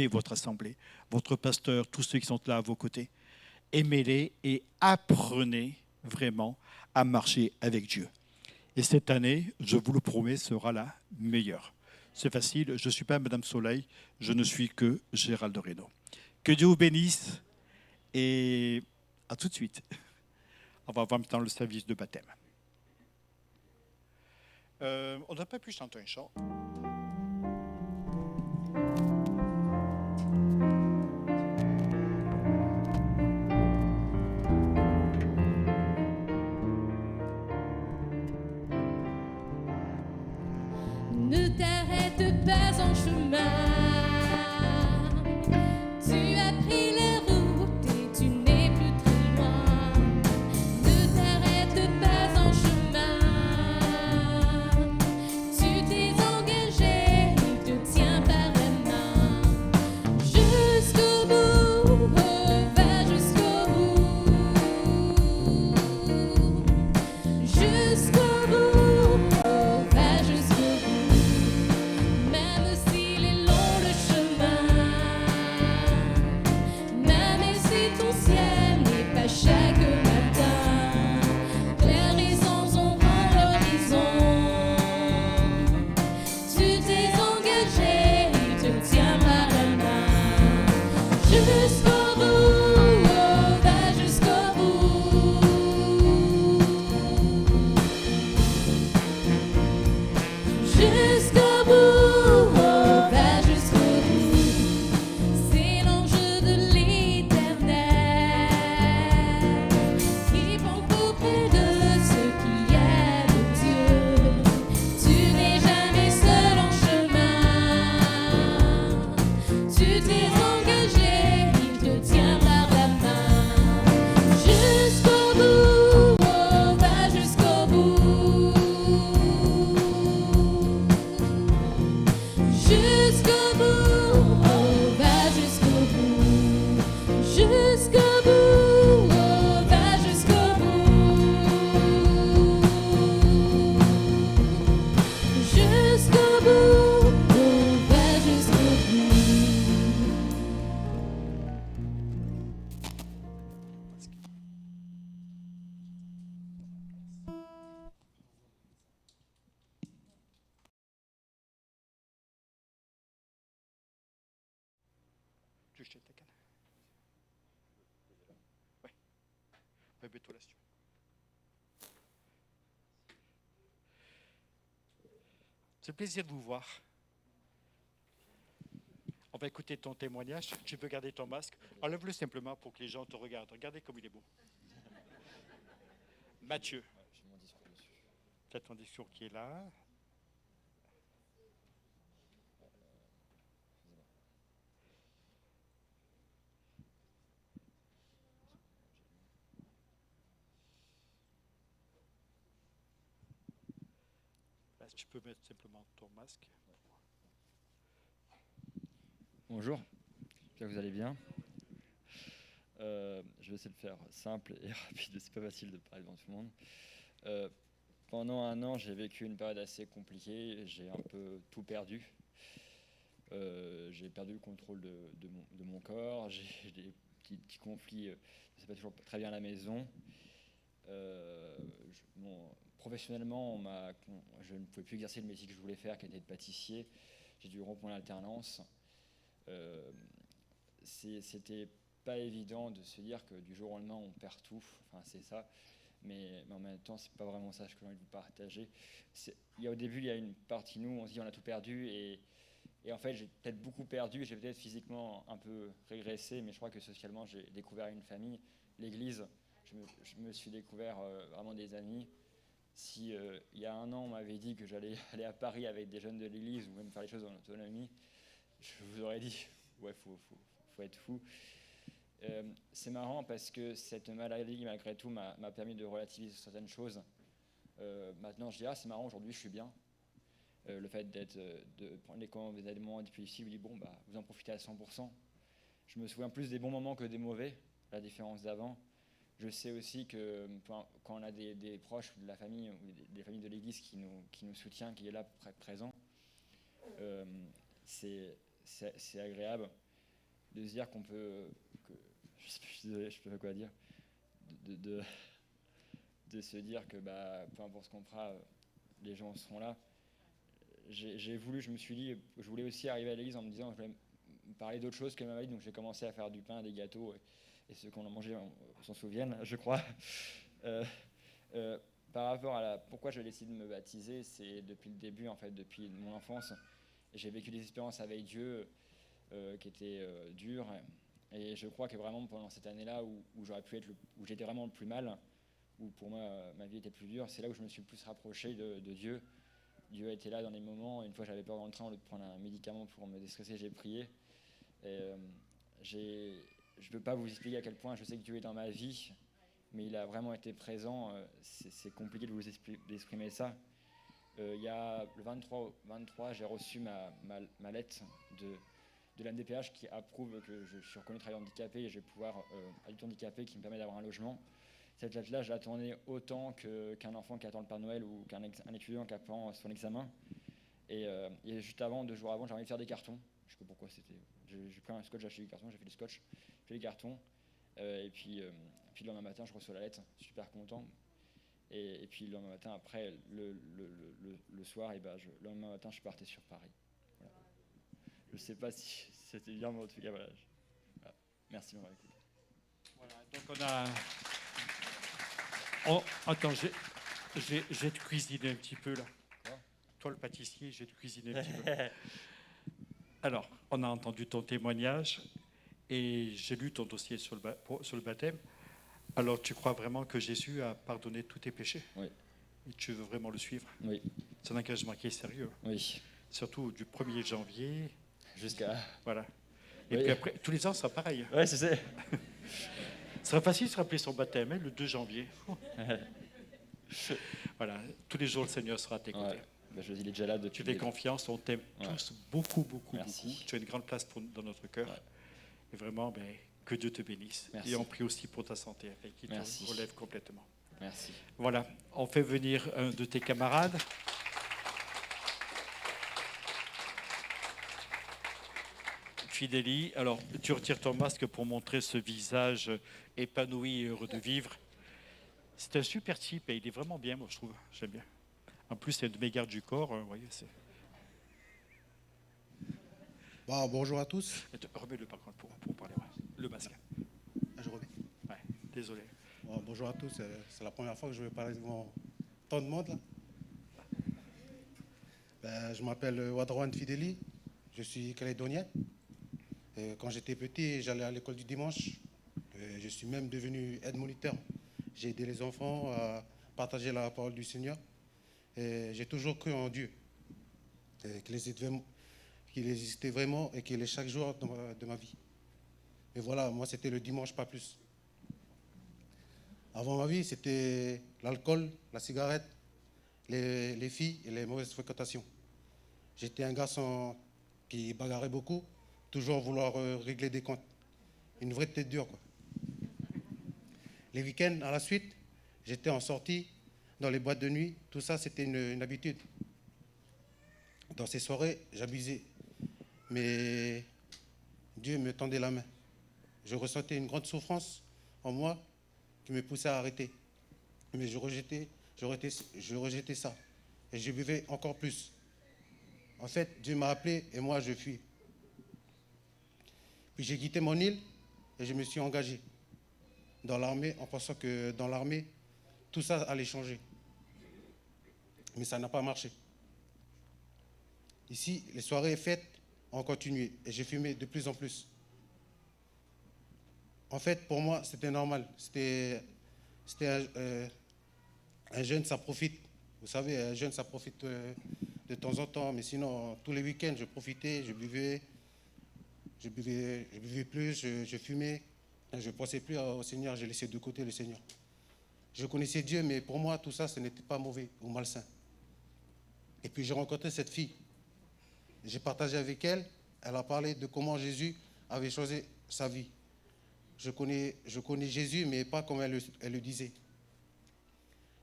votre assemblée, votre pasteur, tous ceux qui sont là à vos côtés, aimez-les et apprenez vraiment à marcher avec Dieu. Et cette année, je vous le promets, sera la meilleure. C'est facile, je ne suis pas Madame Soleil, je ne suis que Gérald Reynaud. Que Dieu vous bénisse et à tout de suite. On va voir maintenant le service de baptême. On n'a pas pu chanter un chant. Ne t'arrête pas en chemin. Tu as pris la route et tu n'es plus très loin. Ne t'arrête pas en chemin. Tu t'es engagé, il te tient par la main. Jusqu'au bout, oh, va jusqu'au bout. Jusqu'au bout, oh, va jusqu'au bout. Même s'il est long le chemin, même si ton ciel n'est pas chaque matin, clairs sans ombre l'horizon, tu t'es engagé, il te tient par la main. Jusqu'au bout, oh, va jusqu'au bout. Jusqu'au bout, oh, va jusqu'au bout. C'est l'enjeu de l'Éternel qui prend pour près de ceux qui aiment Dieu. Tu n'es jamais seul en chemin. Tu t'es engagé, il te tient par la main. Jusqu'au bout, oh, va jusqu'au bout. Jusqu'au bout, oh, va jusqu'au bout. Jusqu'au bout, oh, va jusqu'au bout. Jusqu'au bout, oh, va jusqu'au bout. Tu jettes ta canne. Oui. Mets-toi là-dessus. C'est un plaisir de vous voir. On va écouter ton témoignage. Tu peux garder ton masque. Enlève-le simplement pour que les gens te regardent. Regardez comme il est beau. Mathieu. Tu as ton discours qui est là. Là, tu peux mettre simplement ton masque. Bonjour, j'espère que vous allez bien. Je vais essayer de faire simple et rapide, c'est pas facile de parler devant tout le monde. Pendant un an, j'ai vécu une période assez compliquée, j'ai un peu tout perdu. J'ai perdu le contrôle de mon corps, j'ai des petits conflits, je ne sais pas toujours très bien à la maison. Professionnellement, je ne pouvais plus exercer le métier que je voulais faire, qui était de pâtissier. J'ai dû rompre mon alternance. C'était pas évident de se dire que du jour au lendemain on perd tout, enfin c'est ça, mais en même temps c'est pas vraiment ça que j'ai envie de partager. Au début il y a une partie de nous, on se dit on a tout perdu et en fait j'ai peut-être beaucoup perdu, j'ai peut-être physiquement un peu régressé, mais je crois que socialement j'ai découvert une famille, l'église, je me suis découvert vraiment des amis. Si il y a un an on m'avait dit que j'allais aller à Paris avec des jeunes de l'église ou même faire les choses en autonomie, je vous aurais dit ouais faut être fou. C'est marrant parce que cette maladie malgré tout m'a permis de relativiser certaines choses. Maintenant, je dis, ah, c'est marrant, aujourd'hui, je suis bien. Le fait de prendre des moments difficiles, je dis, bon, bah, vous en profitez à 100%. Je me souviens plus des bons moments que des mauvais, la différence d'avant. Je sais aussi que quand on a des proches de la famille ou des familles de l'Église qui nous soutient, qui est là présent, c'est agréable de se dire qu'on peut, je suis désolé, je ne sais pas quoi dire, de se dire que bah, peu importe ce qu'on fera, les gens seront là. Je me suis dit, je voulais aussi arriver à l'église en me disant que je voulais me parler d'autre chose que ma vie, donc j'ai commencé à faire du pain, des gâteaux, et ceux qu'on a mangé s'en souviennent, je crois. Par rapport à pourquoi j'ai décidé de me baptiser, c'est depuis le début, en fait, depuis mon enfance. J'ai vécu des expériences avec Dieu qui étaient dures, et je crois que vraiment pendant cette année-là où j'aurais pu être où j'étais vraiment le plus mal, où pour moi ma vie était plus dure, c'est là où je me suis le plus rapproché de Dieu. Dieu a été là dans les moments. Une fois, j'avais peur dans le train, au lieu de prendre un médicament pour me déstresser, j'ai prié. Et je ne peux pas vous expliquer à quel point je sais que Dieu est dans ma vie, mais il a vraiment été présent. C'est compliqué de vous d'exprimer ça. Il y a le 23 j'ai reçu ma lettre de la MDPH qui approuve que je suis reconnu travailleur handicapé et je vais pouvoir adulte handicapé qui me permet d'avoir un logement. Cette lettre-là, je l'attendais autant qu'un enfant qui attend le Père Noël ou qu'un étudiant qui attend son examen. Et juste avant, 2 jours avant, j'ai envie de faire des cartons. Je ne sais pas pourquoi c'était. J'ai pris un scotch, j'ai acheté du carton, j'ai fait du scotch, j'ai fait des cartons. Et puis le lendemain matin, je reçois la lettre, super content. Et puis le lendemain matin, après, le soir, le lendemain matin, je partais sur Paris. Voilà. Je ne sais pas si c'était bien, mais en tout cas, voilà. Merci de m'avoir écouté. Voilà, donc on a... attends, je vais te cuisiner un petit peu là. Quoi ? Toi le pâtissier, je vais te cuisiner un petit peu. Alors, on a entendu ton témoignage et j'ai lu ton dossier sur le baptême. Alors, tu crois vraiment que Jésus a pardonné tous tes péchés ? Oui. Et tu veux vraiment le suivre ? Oui. C'est un engagement qui est sérieux. Oui. Surtout du 1er janvier. Jusqu'à... Voilà. Et Oui. puis après, tous les ans, ça sera pareil. Ouais, c'est ça. Ce sera facile de se rappeler son baptême, hein, le 2 janvier. Voilà, tous les jours, le Seigneur sera à tes côtés. Ouais. Ben, il est déjà là depuis. Tu fais confiance, on t'aime tous beaucoup. Merci. Tu as une grande place dans notre cœur. Ouais. Et vraiment, que Dieu te bénisse. Merci. Et on prie aussi pour ta santé, afin qu'il te Merci. relève complètement. Merci. Voilà, on fait venir un de tes camarades. Fidélie, alors tu retires ton masque pour montrer ce visage épanoui et heureux de vivre. C'est un super type et il est vraiment bien, moi je trouve, j'aime bien. En plus, c'est un de mes gardes du corps, vous voyez, c'est... Bon, bonjour à tous. Remets-le par contre pour parler, ouais. Le masque. Ah, je remets. Ouais, désolé. Bon, bonjour à tous. C'est la première fois que je vais parler devant tant de monde là. Je m'appelle Wadrouane Fideli. Je suis calédonien. Quand j'étais petit, j'allais à l'école du dimanche. Je suis même devenu aide-moniteur. J'ai aidé les enfants à partager la parole du Seigneur. J'ai toujours cru en Dieu. Qu'il existait vraiment et qu'il est chaque jour de ma vie. Et voilà, moi c'était le dimanche, pas plus. Avant ma vie, c'était l'alcool, la cigarette, les filles et les mauvaises fréquentations. J'étais un garçon qui bagarrait beaucoup, toujours vouloir régler des comptes. Une vraie tête dure, quoi. Les week-ends, à la suite, j'étais en sortie, dans les boîtes de nuit. Tout ça, c'était une habitude. Dans ces soirées, j'abusais. Mais Dieu me tendait la main. Je ressentais une grande souffrance en moi qui me poussait à arrêter. Mais je rejetais ça. Et je buvais encore plus. En fait, Dieu m'a appelé et moi, je fuis. Puis j'ai quitté mon île et je me suis engagé dans l'armée en pensant que dans l'armée, tout ça allait changer. Mais ça n'a pas marché. Ici, les soirées et fêtes ont continué et j'ai fumé de plus en plus. En fait, pour moi, c'était normal. C'était un jeune, ça profite. Vous savez, un jeune, ça profite de temps en temps. Mais sinon, tous les week-ends, je profitais, je buvais plus, je fumais. Je ne pensais plus au Seigneur, j'ai laissé de côté le Seigneur. Je connaissais Dieu, mais pour moi, tout ça, ce n'était pas mauvais ou malsain. Et puis j'ai rencontré cette fille. J'ai partagé avec elle. Elle a parlé de comment Jésus avait choisi sa vie. Je connais Jésus, mais pas comme elle le disait.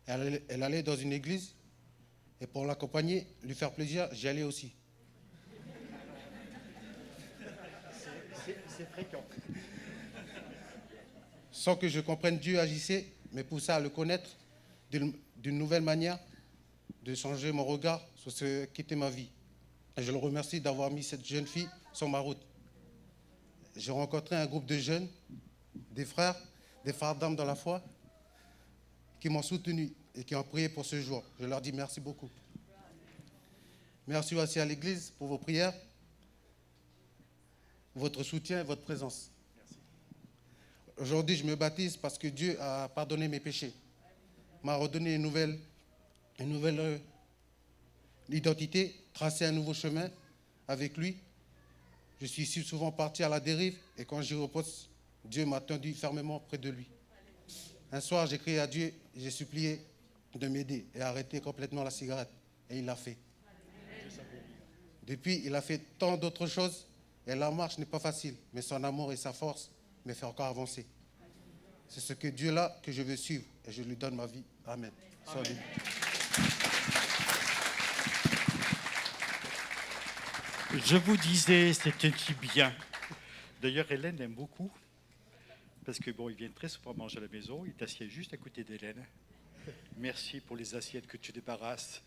Elle allait dans une église, et pour l'accompagner, lui faire plaisir, j'y allais aussi. C'est fréquent. Sans que je comprenne, Dieu agissait, me poussait à le connaître d'une nouvelle manière, de changer mon regard sur ce qu'était ma vie. Et je le remercie d'avoir mis cette jeune fille sur ma route. J'ai rencontré un groupe de jeunes, des frères d'âme dans la foi, qui m'ont soutenu et qui ont prié pour ce jour. Je leur dis merci beaucoup. Merci aussi à l'Église pour vos prières, votre soutien et votre présence. Aujourd'hui, je me baptise parce que Dieu a pardonné mes péchés, m'a redonné une nouvelle identité, tracé un nouveau chemin avec lui. Je suis si souvent parti à la dérive et quand j'y repose, Dieu m'a tendu fermement près de lui. Un soir, j'ai crié à Dieu et j'ai supplié de m'aider et arrêter complètement la cigarette. Et il l'a fait. Depuis, il a fait tant d'autres choses et la marche n'est pas facile, mais son amour et sa force me font encore avancer. C'est ce que Dieu là que je veux suivre et je lui donne ma vie. Amen. Salut. Je vous disais, c'est un type bien. D'ailleurs, Hélène aime beaucoup, parce que bon, ils viennent très souvent manger à la maison. Il t'assied juste à côté d'Hélène. Merci pour les assiettes que tu débarrasses,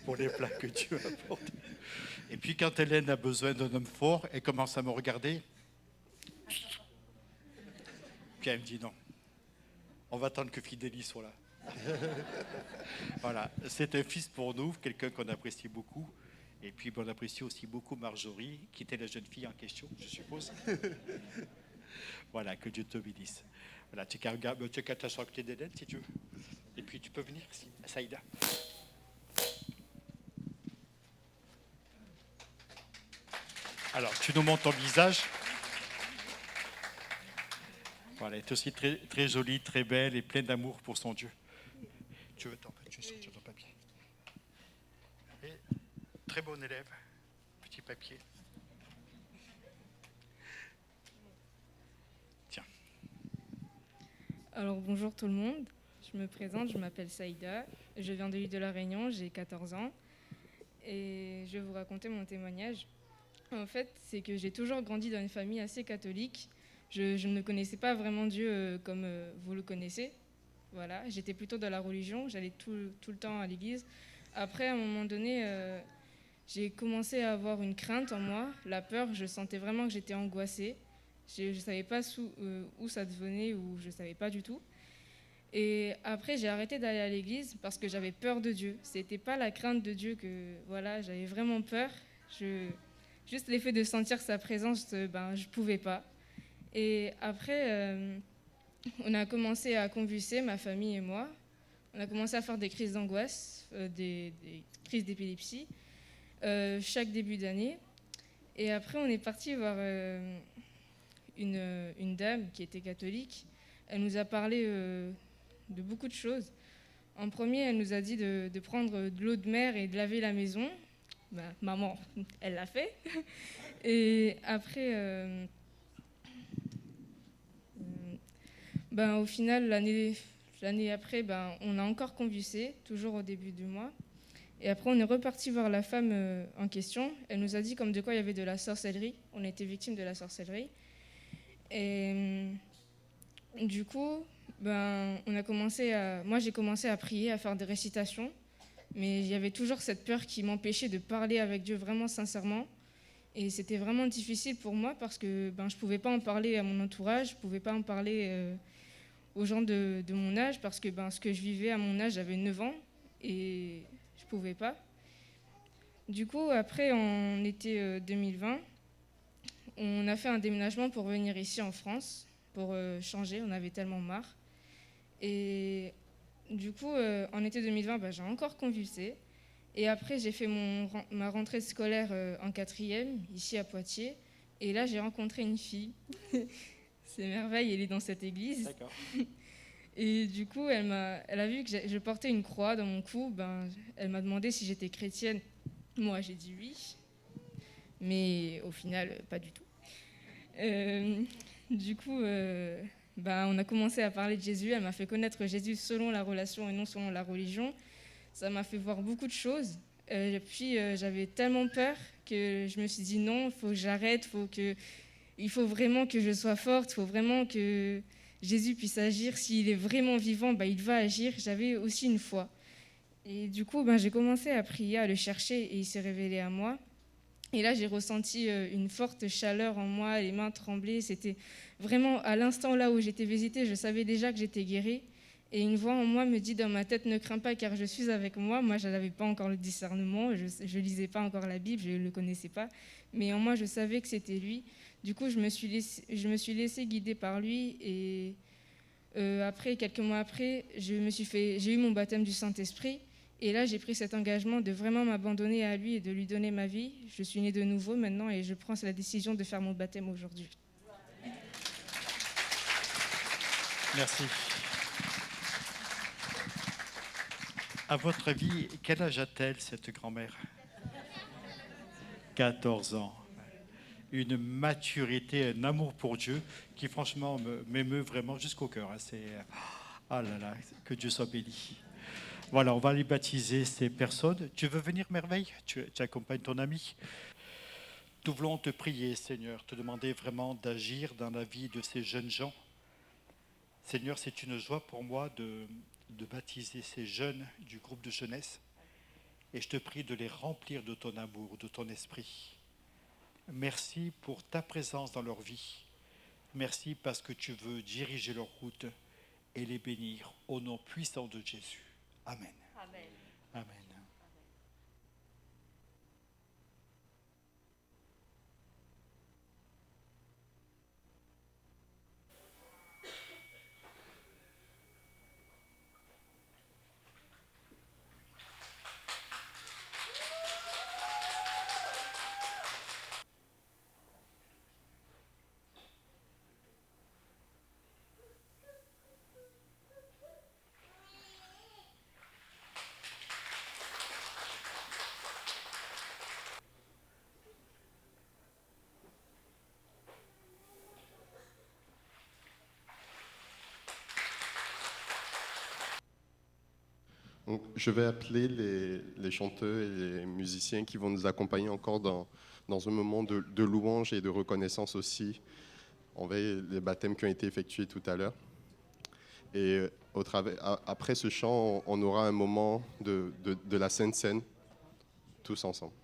pour les plats que tu apportes. Et puis quand Hélène a besoin d'un homme fort, elle commence à me regarder. Puis elle me dit non. On va attendre que Fidélie soit là. Voilà, c'est un fils pour nous, quelqu'un qu'on apprécie beaucoup. Et puis on apprécie aussi beaucoup Marjorie, qui était la jeune fille en question, je suppose. Voilà, que Dieu te bénisse. Voilà, tu as qu'à t'asseoir à côté d'Hélène si tu veux. Et puis tu peux venir ici, Saïda. Alors, tu nous montres ton visage. Voilà, elle est aussi très, très jolie, très belle et pleine d'amour pour son Dieu. Tu veux sortir ton papier. Et très bon élève, petit papier. Tiens. Alors bonjour tout le monde, je me présente, je m'appelle Saïda, je viens de l'île de la Réunion, j'ai 14 ans et je vais vous raconter mon témoignage. En fait, c'est que j'ai toujours grandi dans une famille assez catholique. Je ne connaissais pas vraiment Dieu comme vous le connaissez. Voilà, j'étais plutôt dans la religion, j'allais tout le temps à l'église. Après, à un moment donné, j'ai commencé à avoir une crainte en moi, la peur, je sentais vraiment que j'étais angoissée. Je ne savais pas où ça devenait ou je ne savais pas du tout. Et après, j'ai arrêté d'aller à l'église parce que j'avais peur de Dieu. Ce n'était pas la crainte de Dieu que, voilà, j'avais vraiment peur. Juste l'effet de sentir sa présence, je ne pouvais pas. Et après, on a commencé à convulser, ma famille et moi. On a commencé à faire des crises d'angoisse, des crises d'épilepsie, chaque début d'année. Et après, on est parti voir une dame qui était catholique. Elle nous a parlé de beaucoup de choses. En premier, elle nous a dit de prendre de l'eau de mer et de laver la maison. Ben, maman, elle l'a fait. Et après, au final, l'année après, on a encore convulsé, toujours au début du mois. Et après, on est reparti voir la femme en question. Elle nous a dit comme de quoi il y avait de la sorcellerie. On était victime de la sorcellerie. Et du coup, moi j'ai commencé à prier, à faire des récitations. Mais il y avait toujours cette peur qui m'empêchait de parler avec Dieu vraiment sincèrement. Et c'était vraiment difficile pour moi parce que je ne pouvais pas en parler à mon entourage, je ne pouvais pas en parler aux gens de mon âge parce que ce que je vivais à mon âge, j'avais 9 ans et je ne pouvais pas. Du coup, après, en été 2020, on a fait un déménagement pour venir ici en France, pour changer, on avait tellement marre. Et du coup, en été 2020, j'ai encore convulsé. Et après, j'ai fait ma rentrée scolaire en 4e, ici à Poitiers. Et là, j'ai rencontré une fille. C'est merveille, elle est dans cette église. D'accord. Et du coup, elle a vu que je portais une croix dans mon cou. Elle m'a demandé si j'étais chrétienne. Moi, j'ai dit oui. Mais au final, pas du tout. Du coup, on a commencé à parler de Jésus. Elle m'a fait connaître Jésus selon la relation et non selon la religion. Ça m'a fait voir beaucoup de choses. Puis, j'avais tellement peur que je me suis dit non, il faut que j'arrête, il faut vraiment que je sois forte, il faut vraiment que Jésus puisse agir. S'il est vraiment vivant, il va agir. J'avais aussi une foi. Et du coup, j'ai commencé à prier, à le chercher, et il s'est révélé à moi. Et là, j'ai ressenti une forte chaleur en moi, les mains tremblaient. C'était vraiment à l'instant là où j'étais visitée, je savais déjà que j'étais guérie. Et une voix en moi me dit dans ma tête, ne crains pas car je suis avec moi. Moi, je n'avais pas encore le discernement, je ne lisais pas encore la Bible, je ne le connaissais pas. Mais en moi, je savais que c'était lui. Du coup, je me suis laissée guider par lui. Et après, quelques mois après, j'ai eu mon baptême du Saint-Esprit. Et là, j'ai pris cet engagement de vraiment m'abandonner à lui et de lui donner ma vie. Je suis née de nouveau maintenant et je prends la décision de faire mon baptême aujourd'hui. Merci. À votre avis, quel âge a-t-elle, cette grand-mère ? 14 ans. Une maturité, un amour pour Dieu qui, franchement, m'émeut vraiment jusqu'au cœur. Ah là là, que Dieu soit béni. Voilà, on va aller baptiser ces personnes. Tu veux venir, Merveille ? Tu accompagnes ton ami ? Nous voulons te prier, Seigneur, te demander vraiment d'agir dans la vie de ces jeunes gens. Seigneur, c'est une joie pour moi de baptiser ces jeunes du groupe de jeunesse. Et je te prie de les remplir de ton amour, de ton esprit. Merci pour ta présence dans leur vie. Merci parce que tu veux diriger leur route et les bénir au nom puissant de Jésus. Amen. Amen. Amen. Donc, je vais appeler les chanteurs et les musiciens qui vont nous accompagner encore dans un moment de louange et de reconnaissance aussi envers les baptêmes qui ont été effectués tout à l'heure. Et après ce chant, on aura un moment de la Sainte Seine, tous ensemble.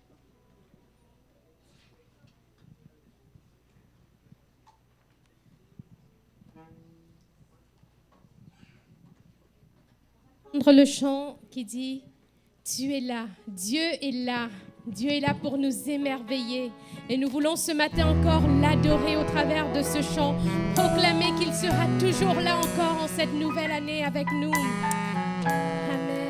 Le chant qui dit « Tu es là, Dieu est là, Dieu est là pour nous émerveiller. » Et nous voulons ce matin encore l'adorer au travers de ce chant, proclamer qu'il sera toujours là encore en cette nouvelle année avec nous. Amen.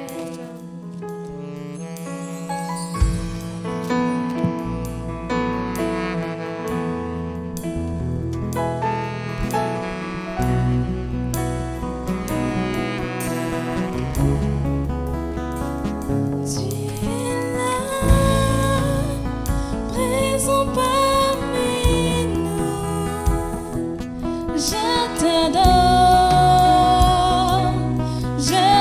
Je t'adore, je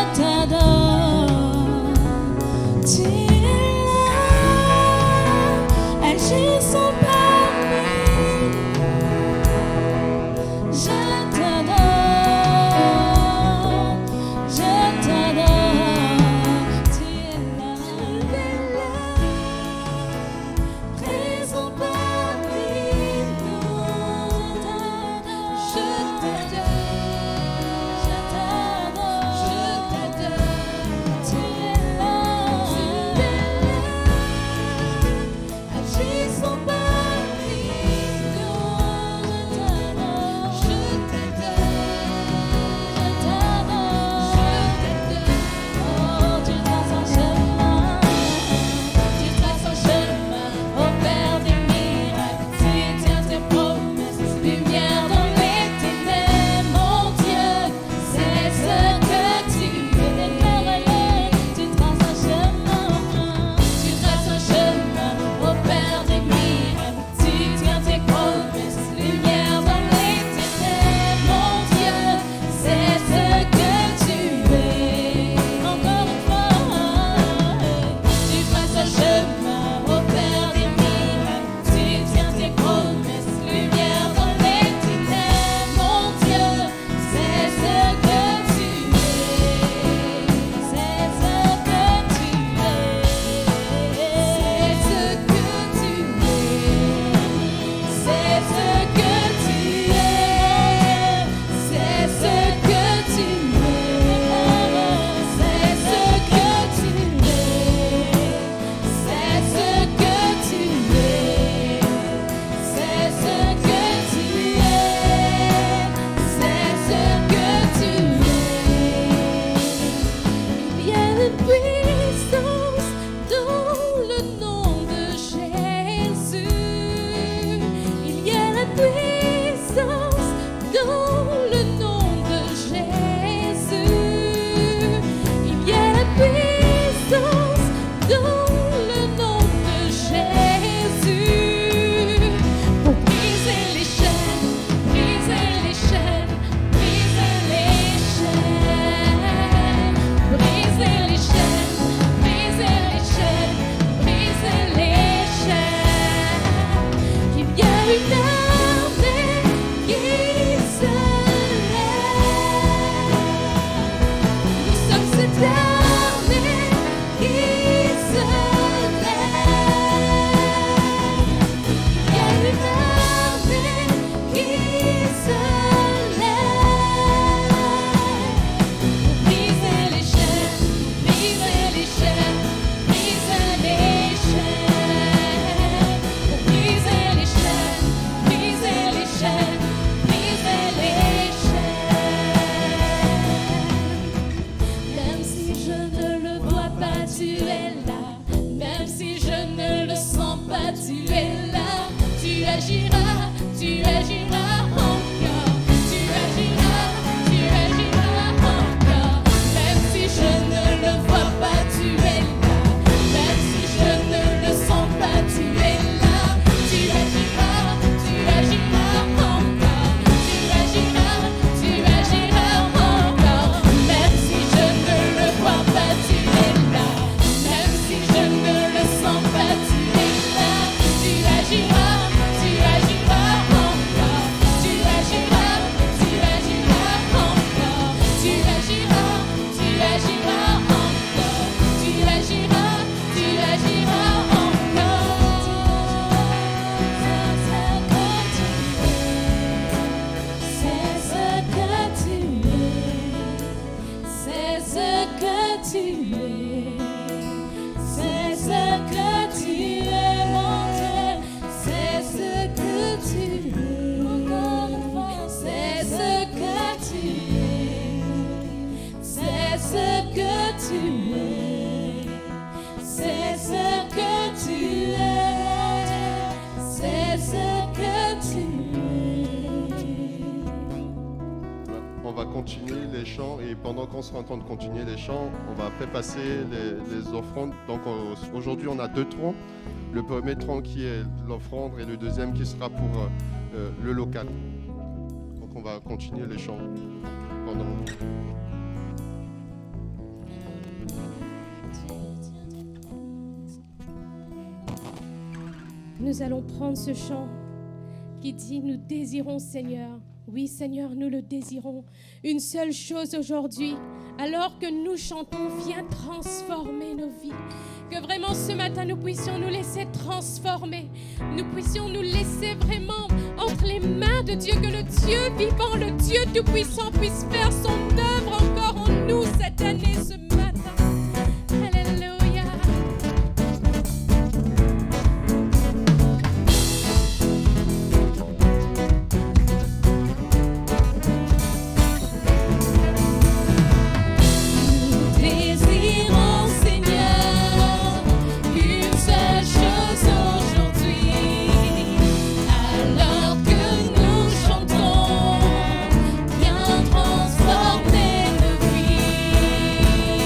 puissance dans le nom de Jésus. Il y a la puissance dans le nom de Jésus. Pour briser les chaînes, briser les chaînes, briser les chaînes, briser les chaînes, briser les chaînes, briser les chaînes. Il y a une armée qui se lève. Nous sommes cette armée qui se lève. Il y a une armée qui se lève. Pour briser les chaînes, briser les chaînes, briser les chaînes. Pour briser les chaînes, briser les chaînes, briser les chaînes. Même si je ne le vois pas, tu es là. Même si je ne le sens pas, tu es là. Tu agiras encore. Tu agiras encore. Même si je ne le vois pas, tu es là. Même si je ne le sens pas, tu es là. Tu agiras encore. Tu agiras encore. Même si je ne le vois pas, tu es là. Même si je ne le sens pas, tu es là. Tu agiras encore. Tu agiras encore. Tu agiras encore. Tu agiras encore. C'est ce que tu es. C'est ce que tu es, mon Dieu. C'est ce que tu es. Encore une fois. C'est ce que tu es. C'est ce que tu es. C'est ce que tu es, mon Dieu. C'est ce que tu On va continuer les chants et pendant qu'on sera en train de continuer les chants, on va après passer les offrandes. Donc aujourd'hui on a 2 troncs. Le premier tronc qui est l'offrande et le deuxième qui sera pour le local. Donc on va continuer les chants pendant. Nous allons prendre ce chant qui dit « Nous désirons, Seigneur ». Oui, Seigneur, nous le désirons. Une seule chose aujourd'hui, alors que nous chantons, viens transformer nos vies. Que vraiment ce matin, nous puissions nous laisser transformer. Nous puissions nous laisser vraiment entre les mains de Dieu. Que le Dieu vivant, le Dieu tout-puissant puisse faire son œuvre encore en nous cette année, ce matin. Alléluia. Désirons, Seigneur, une seule chose aujourd'hui, alors que nous chantons, viens transformer nos vies.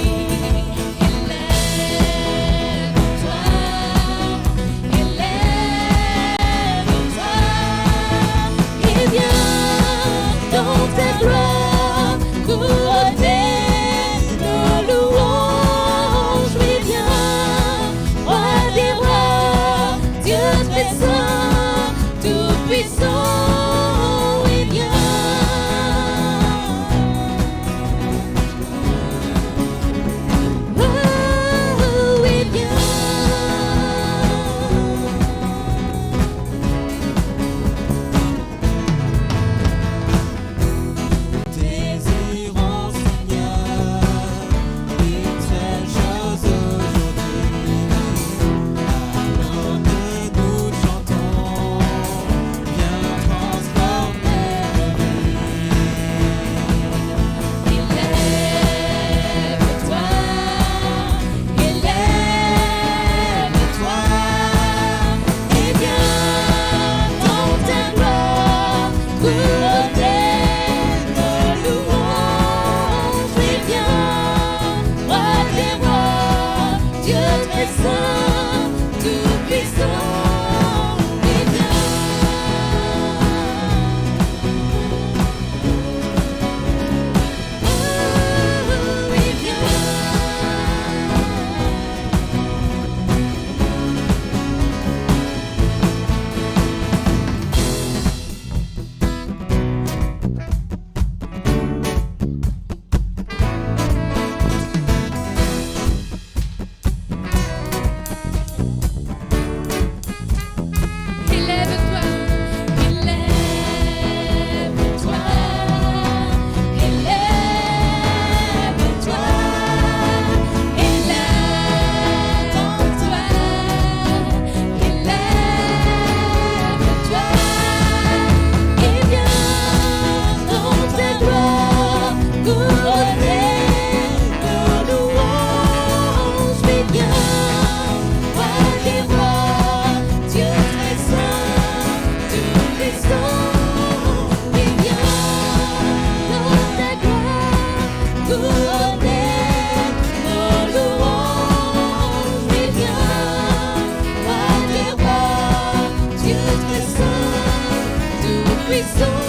t'exauce.